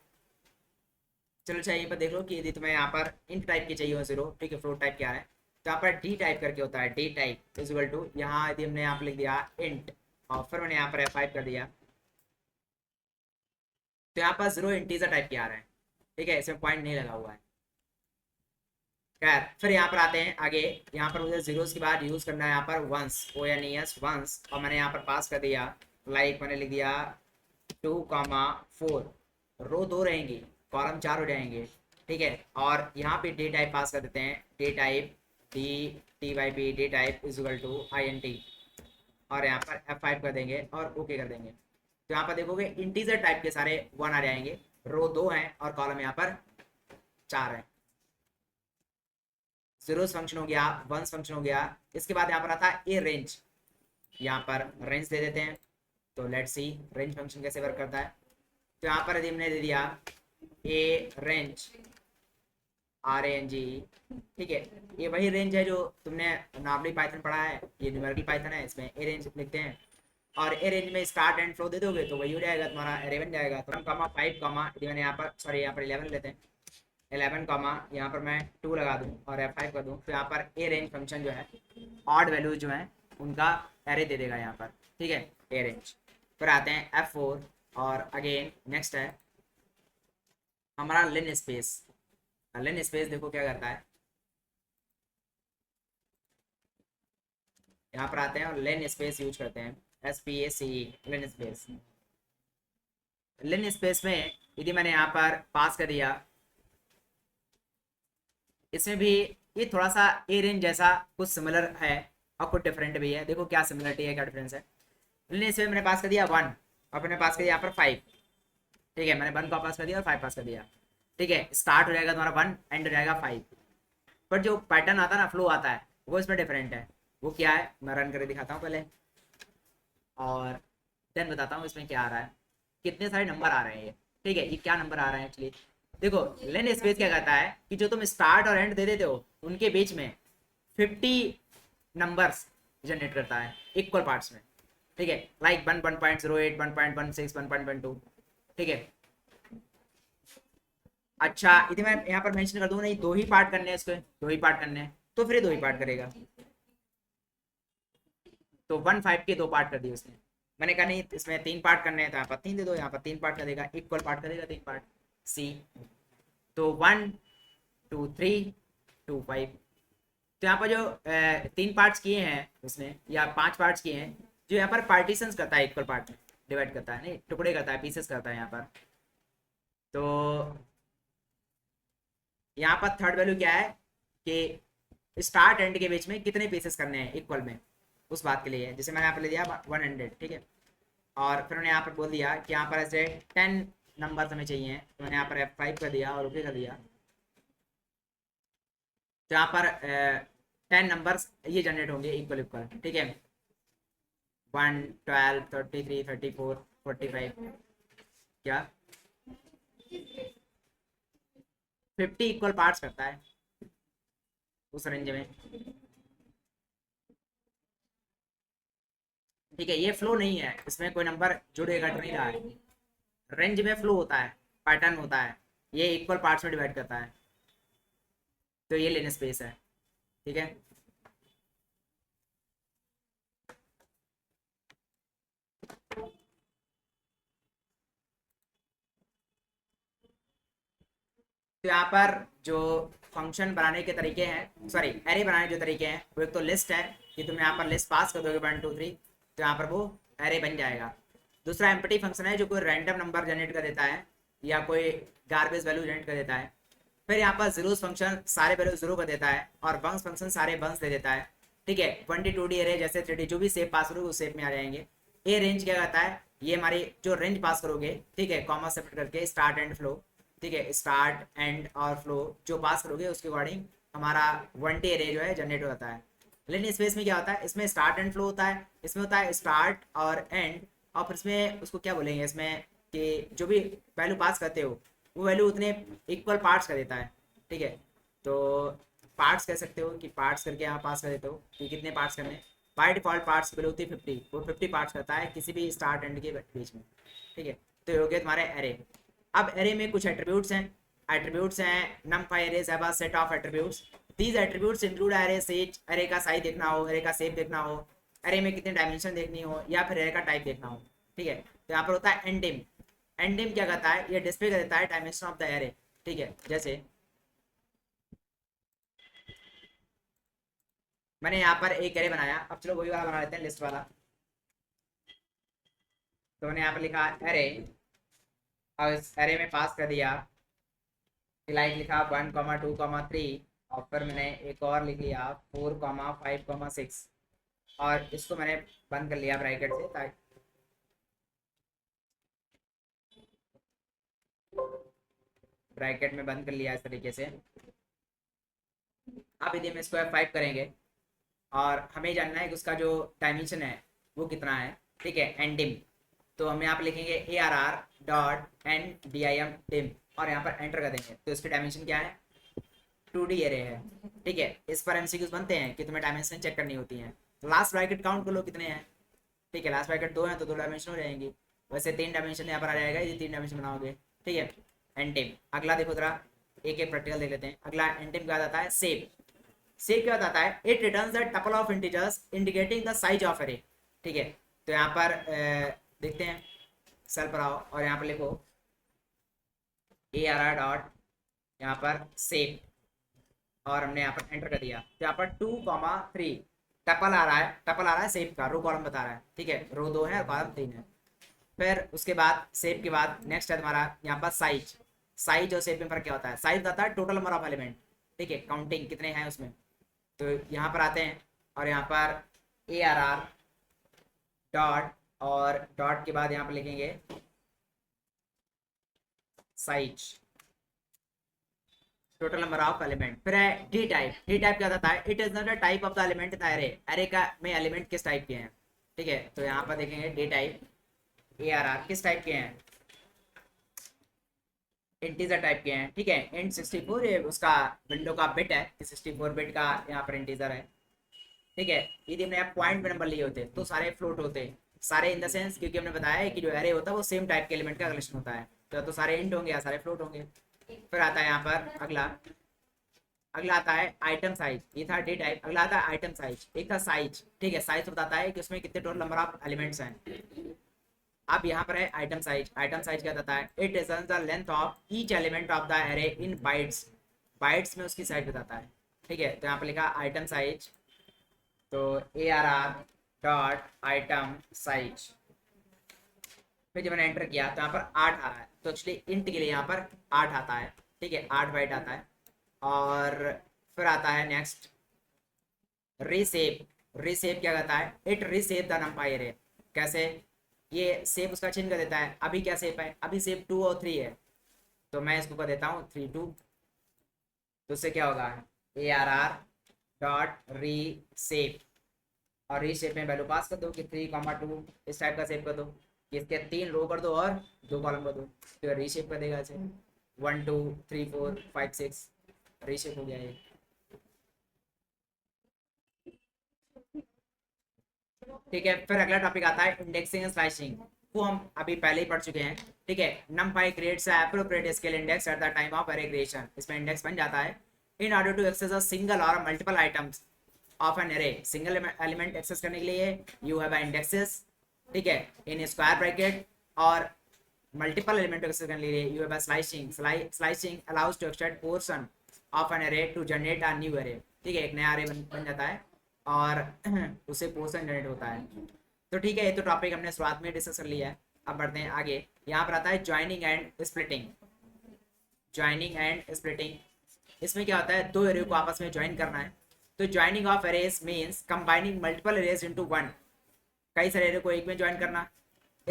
S1: चलो चाहिए पर देख लो कि यदि तुम्हें यहाँ पर इंट टाइप की चाहिए हो जीरो, ठीक है, फ्लोट टाइप क्या है, तो यहाँ पर डी टाइप करके होता है, D type is equal to, यहाँ यदि हमने यहाँ पर लिख दिया इंट और फिर मैंने यहाँ पर F5 कर दिया, तो यहाँ पर जीरो इंटीजर टाइप की आ रहा है। ठीक है, इसमें पॉइंट नहीं लगा हुआ है। खैर, फिर यहाँ पर आते हैं आगे, यहाँ पर मुझे जीरोस के बाद यूज करना है यहाँ पर ones, O N E S ones, और मैंने यहाँ पर पास कर दिया, लाइक मैंने लिख दिया 2,4, रो 2 रहेंगी, कॉलम 4 हो जाएंगे। ठीक है, और यहाँ पे डे टाइप पास कर देते हैं, D type D T Y P, D type is equal to INT, और यहाँ पर F5 कर देंगे और ओके कर देंगे। तो यहाँ पर देखोगे इंटीजर टाइप के सारे 1 आ जाएंगे, रो 2 हैं और कॉलम यहाँ पर 4 है। जीरोस फंक्शन हो गया, वंस फंक्शन हो गया। इसके बाद यहाँ पर आता है ए रेंज, यहाँ पर रेंज दे देते हैं। तो लेट्स सी रेंज फंक्शन कैसे वर्क करता है। तो यहाँ पर यदि हमने दे दिया ए रेंज RANGE, ठीक है, ये वही रेंज है जो तुमने नॉर्मली पाइथन पढ़ा है, ये न्यूमेरिकल पाइथन है, इसमें ए रेंज लिखते हैं, और ए रेंज में स्टार्ट एंड फ्लो दे दोगे तो वही हो जाएगा तुम्हारा एरे बन जाएगा। तो 1,5, यदि मैंने यहाँ पर सॉरी यहाँ पर 11 लेते हैं, 11 यहाँ पर मैं 2 लगा दूँ और F5 कर दूँ, तो यहाँ पर ए रेंज फंक्शन जो है ऑड वैल्यूज जो है उनका एरे दे देगा यहाँ पर। ठीक है, ए रेंज। फिर आते हैं F4, और अगेन नेक्स्ट है हमारा लिन स्पेस। लिन स्पेस देखो क्या करता है, यहाँ पर आते हैं और लिन स्पेस यूज करते हैं, SPACE, लिन स्पेस। लिन स्पेस में यदि मैंने यहाँ पर पास कर दिया, इसमें भी ये थोड़ा सा ए रेंज जैसा कुछ सिमिलर है और कुछ डिफरेंट भी है। देखो क्या सिमिलरिटी है, क्या डिफरेंस है। लिन स्पेस मैंने पास कर दिया 1 और मैंने पास कर दिया यहाँ पर 5। ठीक है, मैंने 1 को पास कर दिया और 5 पास कर दिया। ठीक है, स्टार्ट हो जाएगा तुम्हारा 1, एंड हो जाएगा 5। पर जो पैटर्न आता है ना, फ्लो आता है, वो इसमें डिफरेंट है। वो क्या है, मैं रन करके दिखाता हूँ पहले और देन बताता हूँ इसमें क्या आ रहा है, कितने सारे नंबर आ रहे हैं ये। ठीक है, ये क्या नंबर आ रहे हैं एक्चुअली, देखो लिन स्पेस क्या कहता है कि जो तुम स्टार्ट और एंड दे देते हो उनके बीच में 50 नंबर्स जनरेट करता है इक्वल पार्ट्स में। ठीक है, लाइक 1, 1.08, 1.16, 1.12। ठीक है, अच्छा यदि मैं यहाँ पर मेंशन कर दूँ नहीं, 2 ही पार्ट करने हैं इसको, 2 ही पार्ट करने हैं, तो फिर 2 ही पार्ट करेगा। तो 1.5 के 2 पार्ट कर दिए उसने। मैंने कहा नहीं इसमें 3 पार्ट करने हैं, तो यहाँ पर 3 दे दो, यहाँ पर 3 पार्ट कर देगा, इक्वल पार्ट करेगा 3 पार्ट सी। तो 1 2 3 2 5। तो यहाँ पर जो 3 पार्ट्स किए हैं उसने, या 5 पार्ट्स किए हैं, जो यहाँ पर पार्टीशंस करता है, इक्वल पार्ट में डिवाइड करता है, नहीं टुकड़े करता है, पीसेस करता है यहाँ पर। तो यहाँ पर थर्ड वैल्यू क्या है कि स्टार्ट एंड के बीच में कितने पीसेस करने हैं इक्वल में, उस बात के लिए है। जैसे मैंने यहाँ पर ले दिया 100। ठीक है, और फिर मैंने यहाँ पर बोल दिया कि यहाँ पर ऐसे 10 नंबर हमें चाहिए, तो मैंने यहाँ पर F5 कर दिया और ओके कर दिया। तो यहाँ पर 10 नंबर्स ये जनरेट होंगे इक्वल इक्वल। ठीक है, 1 12 33 34 45, क्या 50 इक्वल पार्ट्स करता है उस रेंज में। ठीक है, ये फ्लो नहीं है, इसमें कोई नंबर जुड़ेगा नहीं रहा है, रेंज में फ्लो होता है, पैटर्न होता है, ये इक्वल पार्ट्स में डिवाइड करता है। तो ये लिन स्पेस है। ठीक है, तो यहाँ पर जो फंक्शन बनाने के तरीके हैं, सॉरी एरे बनाने के जो तरीके हैं, वो एक तो लिस्ट है कि तुम यहाँ पर लिस्ट पास कर दोगे 1 2 3, तो यहाँ पर वो एरे बन जाएगा। दूसरा एम्प्टी फंक्शन है जो कोई रैंडम नंबर जनरेट कर देता है या कोई गार्बेज वैल्यू जनरेट कर देता है। फिर यहाँ पर जीरोस फंक्शन सारे वैल्यू जीरो कर देता है, और वंस फंक्शन सारे वंस दे देता है। ठीक है, 1D 2D एरे जैसे 3D जो भी शेप पास करोगे उस शेप में आ जाएंगे। ए रेंज क्या कहता है, ये हमारी जो रेंज पास करोगे, ठीक है, कॉमा सेपरेट करके स्टार्ट एंड फ्लो, ठीक है, स्टार्ट एंड और फ्लो जो पास करोगे उसके अकॉर्डिंग हमारा 1T एरे जो है जनरेट होता है। लेकिन इस इसमें क्या होता है, इसमें स्टार्ट एंड फ्लो होता है, इसमें होता है स्टार्ट और एंड, और फिर इसमें उसको क्या बोलेंगे इसमें कि जो भी वैल्यू पास करते हो वो वैल्यू उतने इक्वल पार्ट्स कर देता है। ठीक है, तो पार्ट्स कह सकते हो कि पार्ट्स करके यहाँ पास कर देते हो कि कितने पार्ट्स करने। बाय डिफॉल्ट पार्ट्स वैल्यू होती है 50, वो 50 पार्ट्स करता है किसी भी स्टार्ट एंड के बीच में। ठीक है, तो ये हो गया तुम्हारे एरे। अब एरे में कुछ एट्रीब्यूट्स हैं। एट्रीब्यूट्स हैं numpy arrays have a set of attributes. These attributes include array size, array का साइज देखना हो, एरे का शेप देखना हो, एरे में कितने डायमेंशन देखनी हो, या फिर एरे का टाइप देखना हो। ठीक है, तो यहाँ पर होता है एंडिम। एंडिम क्या करता है, ये डिस्प्ले कर देता है डायमेंशन ऑफ द एरे। ठीक है, जैसे मैंने यहाँ पर एक एरे बनाया, अब चलो वही वाला बना लेते हैं, लिस्ट वाला। तो मैंने यहाँ पर लिखा एरे, और इस एरे में पास कर दिया लाइक लिखा 1,2,3, और फिर मैंने एक और लिख लिया 4,5,6, और इसको मैंने बंद कर लिया ब्रैकेट से ताकि ब्रैकेट में बंद कर लिया इस तरीके से। अब यदि हम इसको F5 करेंगे और हमें जानना है कि उसका जो डायमेंशन है वो कितना है। ठीक है, एंडिम, तो हम यहाँ पर लिखेंगे ARR.NDIM dim, और यहाँ पर एंटर कर देंगे। तो इसके डायमेंशन क्या है, 2D एरे है। ठीक है, इस पर MCQs बनते हैं कि तुम्हें डायमेंशन चेक करनी होती है। लास्ट ब्रैकेट काउंट कर लो कितने हैं। ठीक है, लास्ट ब्रैकेट 2 हैं तो 2 डायमेंशन हो जाएंगी, वैसे 3 डायमेंशन यहाँ पर आ जाएगा ये 3 डायमेंशन बनाओगे। ठीक है, एंडिम। अगला देखो जरा, एक एक प्रैक्टिकल देख लेते हैं। अगला एंडिम क्या आता है, सेव। सेव क्या बताता है, it returns the tuple of integers indicating the size of array. ठीक है, तो यहाँ पर देखते हैं, सेल पर आओ और यहाँ पर लिखो ARR डॉट यहाँ पर सेव, और हमने यहाँ पर एंटर कर दिया। तो यहाँ पर 2,3 टपल आ रहा है, टपल आ रहा है सेव का, रो कॉलम बता रहा है। ठीक है, रो 2 है और कॉलम 3 है। फिर उसके बाद सेव के बाद नेक्स्ट है तुम्हारा यहाँ पर साइज। साइज और सेव में फर्क क्या होता है, साइज बताता है टोटल नंबर ऑफ एलिमेंट। ठीक है, काउंटिंग कितने हैं उसमें। तो यहाँ पर आते हैं और यहाँ पर ARR डॉट, और डॉट के बाद यहाँ पर लिखेंगे size, total number of element. फिर है डी टाइप। डी टाइप क्या होता है, it is not a type of the element in array. Array का में एलिमेंट किस टाइप के हैं। ठीक है, तो यहाँ पर देखेंगे डी टाइप ARR किस टाइप के हैं, इंटीजर टाइप के हैं। ठीक है, इंट 64 ये उसका विंडो का बिट है कि 64 बिट का यहाँ पर इंटीजर है। ठीक है, यदि हमने पॉइंट में नंबर लिए होते तो सारे फ्लोट होते, सारे इन द सेंस, क्योंकि हमने बताया है कि जो एरे होता है वो सेम टाइप के एलिमेंट का कलेक्शन होता है, तो सारे इंट होंगे या सारे फ्लोट होंगे। फिर आता है यहाँ पर अगला, अगला आता है आइटम साइज। ये था डे टाइप, अगला आता है आइटम साइज, एक था साइज। ठीक है, साइज बताता है कि उसमें कितने टोटल नंबर ऑफ एलिमेंट्स हैं। अब यहाँ पर है आइटम साइज। आइटम साइज क्या बताता है, it is the length of each element of the array in bytes. Bytes में उसकी साइज बताता है। ठीक है, तो यहाँ पर लिखा आइटम साइज, तो ARR डॉट आइटम साइज। फिर जब मैंने एंटर किया तो यहाँ पर 8 आ रहा है, तो एक्चुअली इंट के लिए यहाँ पर 8 आता है। ठीक है, 8 बाइट आता है। और फिर आता है नेक्स्ट रीसेप। रीसेप क्या कहता है, इट रीसेप द नंपाई एरे। कैसे, ये सेप उसका चिन्ह कर देता है। अभी क्या सेप है, अभी सेप 2 और 3 है, तो मैं इसको कर देता हूँ 3 2। तो उससे क्या होगा, ARR डॉट रीसेप, और रीसेप में वैल्यू पास कर दो कि 3,2 इस टाइप का सेव कर दो, इसके 3 रो कर दो और 2 कॉलम कर दो, तो रीशेप कर देगा इसे। 1 2 3 4 5 6 रीशेप हो गया ये। ठीक है, फिर अगला टॉपिक आता है इंडेक्सिंग एंड स्लाइसिंग, वो हम अभी पहले ही पढ़ चुके हैं। ठीक है, numpy creates a appropriate scale index at the time of array creation। इसमें इंडेक्स बन जाता है in order to access a single or multiple items of an array। Single element access करने के लिए you have a indexes। ठीक है, इन स्क्वायर ब्रैकेट, और मल्टीपल एलिमेंट एक्सेस करने के लिए you have a slicing. Slicing allows to extract portion of an array to generate a new array. ठीक है, एक नया एरे बन जाता है और उसे पोर्शन जनरेट होता है। तो ठीक है, ये तो टॉपिक हमने शुरुआत में डिस्कस कर लिया है। अब बढ़ते हैं आगे। यहाँ पर आता है joining and splitting. Joining and splitting, इसमें क्या होता है, दो एरे को आपस में ज्वाइन करना है। तो joining of arrays means combining multiple arrays into one. कई सारे एरे को एक में ज्वाइन करना।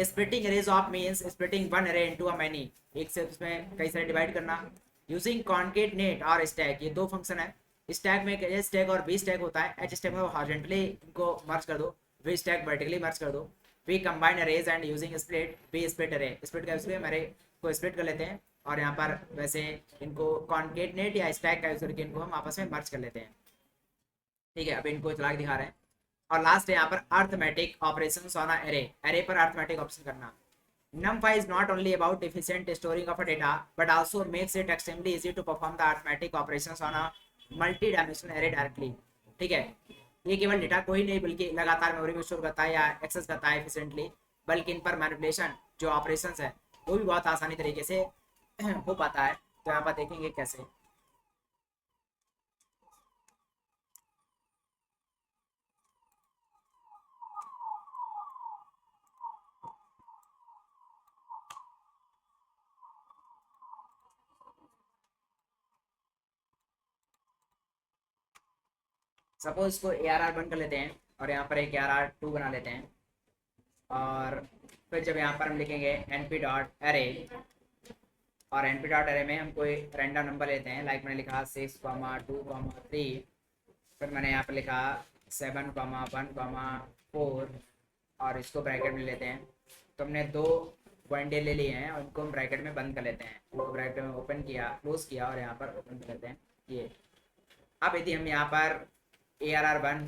S1: Splitting arrays of means splitting one अरे इनटू अ मैनी, एक से उसमें कई सारे डिवाइड करना। यूजिंग कॉन्केटनेट और स्टैक, ये दो फंक्शन है। स्टैक में एच स्टैक और बी स्टैक होता है। एच स्टैक में हॉरिजॉन्टली इनको मर्ज कर दो, बी स्टैक वर्टिकली मर्ज कर दो। We combine arrays and using split, बी स्प्लिट अरे, स्प्लिट का यूज करके अरे को स्प्लिट कर लेते हैं और यहाँ पर वैसे इनको कॉन्केटनेट या स्टैक का यूज करके इनको हम आपस में मर्ज कर लेते हैं। ठीक है, अब इनको चला के दिखा रहे हैं। और लास्ट है यहाँ पर arithmetic operations on array, array पर अर्थमेटिक ऑपरेशन करना। NumPy is not only about efficient storing of a data but also makes it extremely easy to perform the arithmetic operations on a multi-dimensional array directly। ठीक है, ये केवल डेटा को ही नहीं बल्कि लगातार मेमोरी में स्टोर करता है या एक्सेस करता है एफिशिएंटली, बल्कि इन पर मैनिपुलेशन जो ऑपरेशंस है वो भी बहुत आसानी तरीके से हो पाता है। तो यहाँ पर देखेंगे कैसे। सपोज इसको ARR बन कर लेते हैं और यहाँ पर एक ARR2 बना लेते हैं। और फिर जब यहाँ पर हम लिखेंगे np डॉट एरे, और np डॉट एरे में हम कोई रैंडम नंबर लेते हैं, लाइक मैंने लिखा 6,2,3, फिर मैंने यहाँ पर लिखा 7,1,4 और इसको ब्रैकेट में लेते हैं। तो हमने दो पॉइंटे ले लिए हैं और इनको हम ब्रैकेट में बंद कर लेते हैं। वो ब्रैकेट में ओपन किया, क्लोज किया और यहाँ पर ओपन कर लेते हैं ये। अब यदि हम यहाँ पर ARR1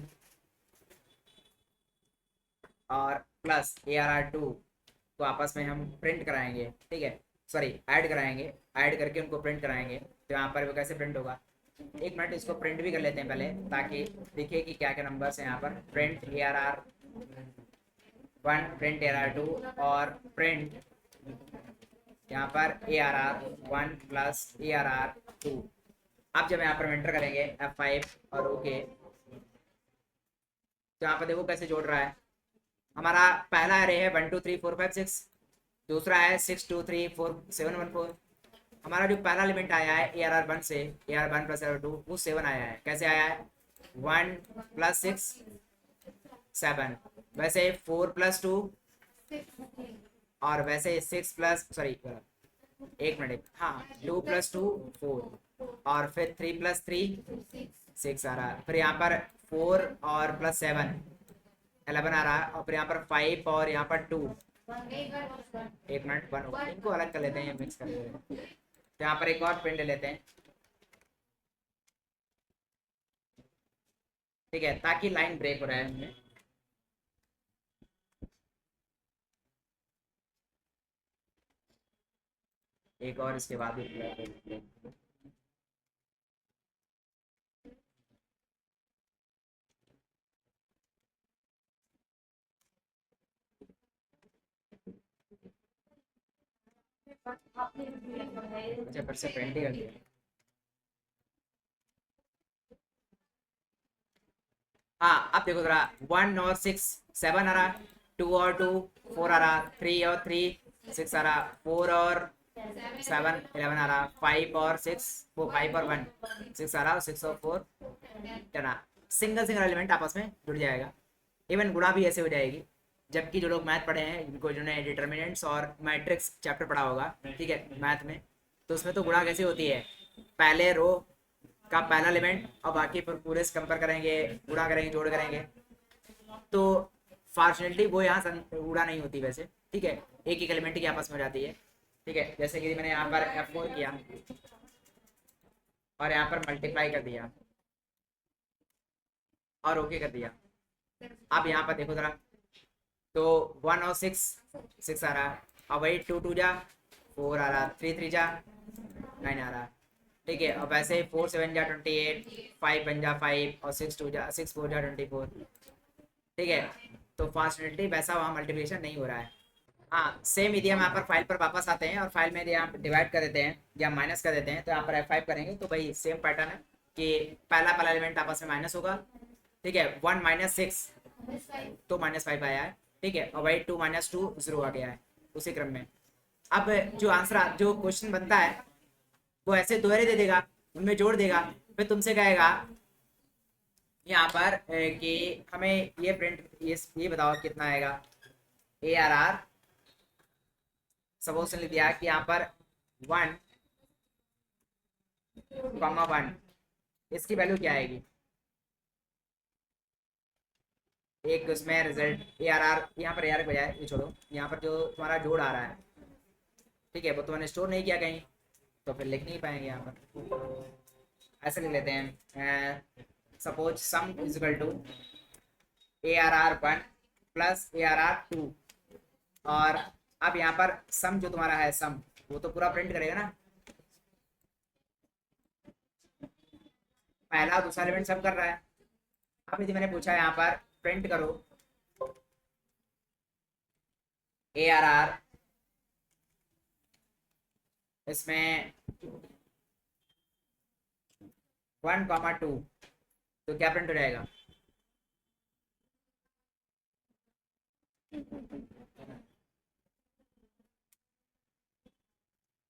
S1: और प्लस ARR2 को आपस में हम प्रिंट कराएंगे, ठीक है, सॉरी ऐड कराएंगे, ऐड करके उनको प्रिंट कराएंगे, तो यहाँ पर वो कैसे प्रिंट होगा। एक मिनट, इसको प्रिंट भी कर लेते हैं पहले ताकि दिखे कि क्या क्या नंबर्स हैं यहाँ पर। प्रिंट ARR1, प्रिंट ARR2 और प्रिंट यहाँ पर ARR1 प्लस ARR2। अब जब यहाँ पर एंटर करेंगे F5 और ओके, तो यहाँ पर देखो कैसे जोड़ रहा है। हमारा पहला अरे है 1 2 3 4 5 6, दूसरा है 6 2 3 4 7 1 4। हमारा जो पहला एलिमेंट आया है ARR1 से, ARR1 प्लस ARR2, वो 7 आया है। कैसे आया है, 1 प्लस 6 7, वैसे 4 प्लस 2 और वैसे 6 प्लस, सॉरी एक मिनट, हाँ 2 प्लस 2 4 और फिर 3 प्लस 3 6 आ रहा है। फिर यहाँ पर 4 और प्लस 7 11 आ रहा है। और फिर यहाँ पर 5 और यहाँ पर 2, एक मिनट 1, इनको अलग कर लेते हैं, मिक्स कर लेते हैं। तो यहाँ पर एक और प्रिंट ले लेते हैं, ठीक है, ताकि लाइन ब्रेक हो रहा है हमें। एक और इसके बाद भी अच्छा, फिर से प्रिंट ही कर दिया। हाँ अब देखो जरा, 1 और 6 7 आ रहा, 2 और 2 4 आ रहा, 3 और 3 6 आ रहा, 4 और 7 11 आ रहा, 5 और 6 वो 5 और 1 6 आ रहा, और 6 और 4 10 आ। सिंगल सिंगल एलिमेंट आपस में जुड़ जाएगा। इवन गुणा भी ऐसे हो जाएगी। जबकि जो लोग मैथ पढ़े हैं, जिनको जिन्होंने डिटर्मिनेंट्स और मैट्रिक्स चैप्टर पढ़ा होगा, ठीक है, मैथ में, तो उसमें तो गुणा कैसे होती है, पहले रो का पहला एलिमेंट और बाकी पर पूरे से कंपेयर करेंगे, गुणा करेंगे, जोड़ करेंगे। तो फॉर्चुनेटली वो यहाँ गुणा नहीं होती वैसे, ठीक है, एक एक एलिमेंट की आपस में हो जाती है। ठीक है, जैसे कि मैंने यहाँ पर F4 किया और यहाँ पर मल्टीप्लाई कर दिया और ओके कर दिया। अब यहाँ पर देखो जरा, तो 1 और 6 आ रहा, और वही 2 2 जा 4 आ रहा, 3 3 जा 9 आ रहा, ठीक है। और वैसे 4 7 जा 28, 5 1 जा 5 और 6 4 जा 24, ठीक है। तो फॉर्चुनेटली वैसा वहाँ मल्टीप्लिकेशन नहीं हो रहा है। हाँ सेम यदि हम यहाँ पर फाइल पर वापस आते हैं और फाइल में यदि यहाँ पर डिवाइड कर देते हैं या माइनस कर देते हैं, तो यहाँ पर F5 करेंगे तो भाई सेम पैटर्न है कि पहला एलिमेंट आपस में माइनस होगा, ठीक है। 1 माइनस 6 तो -5 आया है, ठीक है। और वही 2 माइनस 2 0 आ गया है उसी क्रम में। अब जो आंसर जो क्वेश्चन बनता है वो ऐसे दोहरे दे देगा, उनमें जोड़ देगा, फिर तुमसे कहेगा यहाँ पर कि हमें ये प्रिंट ये बताओ कितना आएगा ARR सपोज लिख दिया कि यहाँ पर 1,1 इसकी वैल्यू क्या आएगी, एक उसमें रिजल्ट ए आर आर, यहाँ पर ए आर बजाय ये छोड़ो, यहाँ पर जो तुम्हारा जोड़ आ रहा है, ठीक है, वो तुमने स्टोर नहीं किया कहीं, तो फिर लिख नहीं पाएंगे यहाँ पर। ऐसे लिख लेते हैं, suppose sum is equal to A R R 1 plus A R R 2। और अब यहाँ पर सम जो तुम्हारा है सम, वो तो पूरा प्रिंट करेगा ना, पहला दूसरा एलिमेंट सम कर रहा है। अब यदि मैंने पूछा यहाँ पर प्रिंट करो ए आर आर, इसमें 1,2, तो क्या प्रिंट हो जाएगा,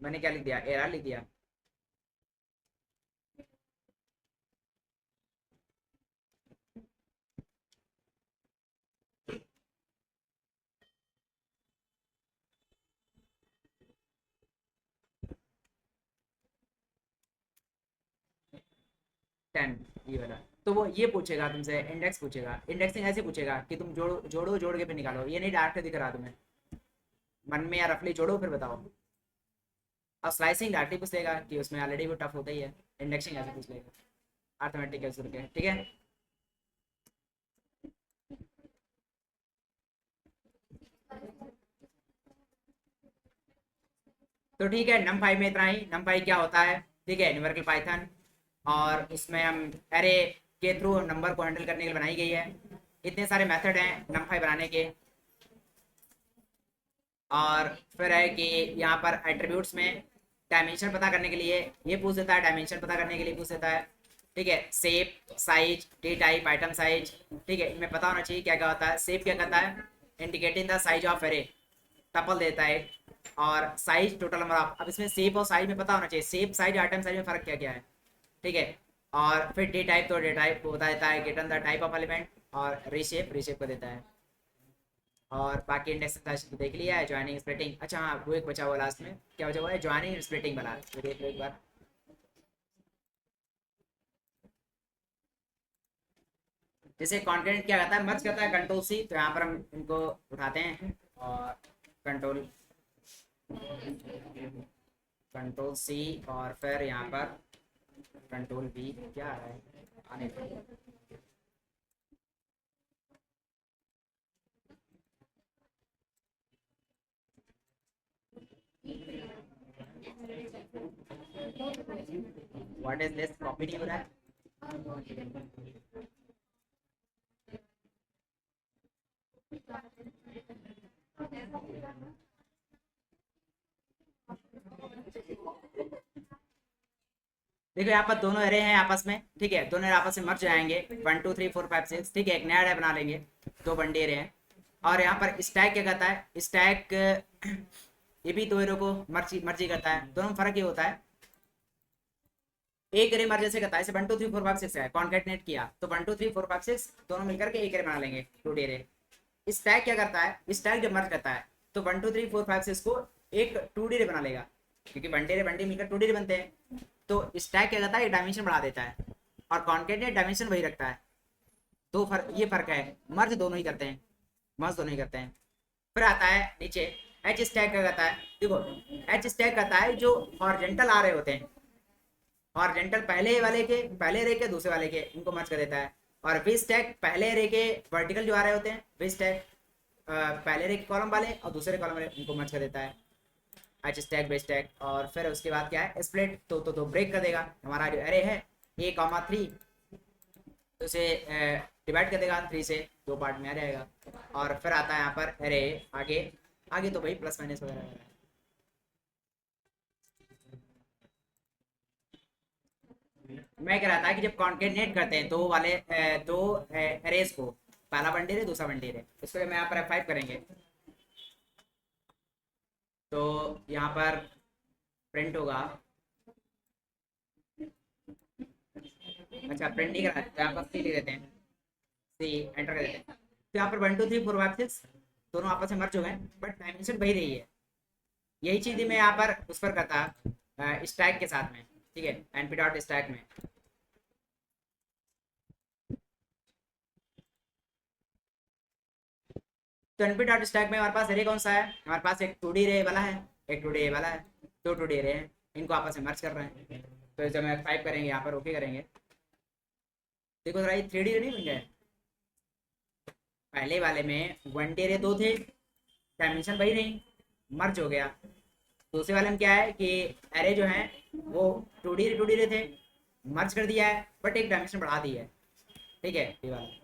S1: मैंने क्या लिख दिया, एरर लिख दिया। टेन, ये वाला। तो वो ये पूछेगा तुमसे, इंडेक्स पूछेगा, इंडेक्सिंग ऐसे पूछेगा कि तुम जोड़ो जोड़ो, जोड़ के फिर निकालो, ये नहीं डायरेक्ट दिख रहा तुम्हें, मन में या रफली जोड़ो फिर बताओ। और स्लाइसिंग डायरेक्टली पूछ लेगा कि उसमें ऑलरेडी वो टफ होता ही है, इंडेक्सिंग ऐसे पूछ लेगा अर्थमेटिक कैसे करके, ठीक है। तो ठीक है, नम फाइव में इतना ही। नम फाइव क्या होता है, ठीक है, न्यूमेरिकल पाइथन, और इसमें हम एरे के थ्रू नंबर को हैंडल करने के लिए बनाई गई है। इतने सारे मेथड हैं नम फाइव बनाने के। और फिर है कि यहाँ पर एट्रीब्यूट्स में डायमेंशन पता करने के लिए ये पूछ देता है, डायमेंशन पता करने के लिए पूछ देता है, ठीक है। Shape, size, D type, item size, ठीक है, इनमें पता होना चाहिए क्या क्या होता है। शेप क्या करता है, indicating the size of array, tuple देता है। और साइज टोटल नंबर ऑफ, अब इसमें शेप और साइज में पता होना चाहिए, शेप साइज आइटम साइज में फर्क क्या क्या है, ठीक है। और फिर डी टाइप, तो डी टाइप को बता देता है given the type of element. और रीशेप, रीशेप को देता है। और बाकी इंडेक्स तो देख लिया है, ज्वाइनिंग स्प्लिटिंग। अच्छा हाँ, वो एक बचा हुआ लास्ट में, क्या बचा हुआ है, ज्वाइनिंग स्प्लिटिंग वाला, तो देख लो एक बार। जैसे कॉन्करेंट क्या करता है, मर्ज करता है, कंट्रोल सी, तो यहाँ पर हम इनको उठाते हैं और कंट्रोल कंट्रोल सी, और फिर यहाँ पर कंट्रोल बी, क्या आ रहा है आने पर। व्हाट इज दिस, कॉपी नहीं हो रहा है। देखो यहाँ पर दोनों एरे हैं आपस में, ठीक है, दोनों एरे आपस में मर्ज जाएंगे, 1 2 3 4 5 6, ठीक है, एक नया एरे बना लेंगे, दो बंडे एरे हैं। और यहाँ पर स्टैक क्या करता है, स्टैक ये भी दो एरो को मर्जी करता है, दोनों में फर्क ये होता है, एक एरे मर्ज जैसे करता है, जैसे 1 2 3 4 5 6 है, कॉन्केटनेट किया तो 1 2 3 4 5 6 दोनों मिलकर के एक एरे बना लेंगे, टू डी एरे। स्टैक क्या करता है, स्टैक जब मर्ज करता है तो 1 2 3 4 5 6 को एक टू डी एरे बना लेगा, क्योंकि बंडे मिलकर टू डी एरे बनते हैं। तो स्टैक क्या करता है, एक डायमेंशन बढ़ा देता है, और कॉन्केटनेट डायमेंशन वही रखता है। तो ये फर्क है, मर्ज दोनों ही करते हैं, मर्ज दोनों ही करते हैं। फिर आता है नीचे एच स्टैक का करता है, देखो एच स्टैक करता है जो हॉरिजॉन्टल आ रहे होते हैं, हॉरिजॉन्टल पहले वाले के, पहले रे के दूसरे वाले के, इनको मर्ज कर देता है। और वी स्टैक पहले रे के वर्टिकल जो आ रहे होते हैं, वी स्टैक पहले रे के कॉलम वाले और दूसरे कॉलम वाले, इनको मर्ज कर देता है, एच स्टैक बे स्टैक। और फिर उसके बाद क्या है, स्प्लिट, तो ब्रेक कर देगा। हमारा जो एरे है A, 3, तो उसे डिवाइड कर देगा 3 से, दो पार्ट में आ जाएगा। और फिर आता है यहाँ पर एरे आगे, आगे तो भाई प्लस माइनस वगैरह है। मैं कह रहा था कि जब कॉन्केटनेट करते हैं दो वाले दो एरेज को, पहला बंडल है दूसरा बंडल है, इसको मैं यहाँ पर F5 करेंगे तो यहाँ पर प्रिंट होगा। अच्छा प्रिंट नहीं करा, तो यहाँ पर सी लिख देते हैं, सी एंटर कर देते हैं। तो यहाँ पर 1 2 3 4 5 6 दोनों आपस में मर्ज हो गए, बट डायमेंशन वही रही है, यही चीज़ ही मैं यहाँ पर उस पर करता स्टैक के साथ में, ठीक है, np डॉट स्टैक में। तो np डॉट स्टैक में हमारे पास एरे कौन सा है, हमारे पास एक 2D रे वाला है, एक 2D वाला है, दो 2D रे हैं, इनको आपस में मर्ज कर रहे हैं। तो जब मैं टाइप करेंगे यहाँ पर ओके करेंगे, देखो जरा ये 3D रे नहीं बन गया है। पहले वाले में 1D रे दो थे, डायमेंशन वही नहीं, मर्ज हो गया। दूसरे वाले में क्या है कि एरे जो है वो 2D रे थे, मर्ज कर दिया है, बट एक डायमेंशन बढ़ा दी है, ठीक है ये वाला।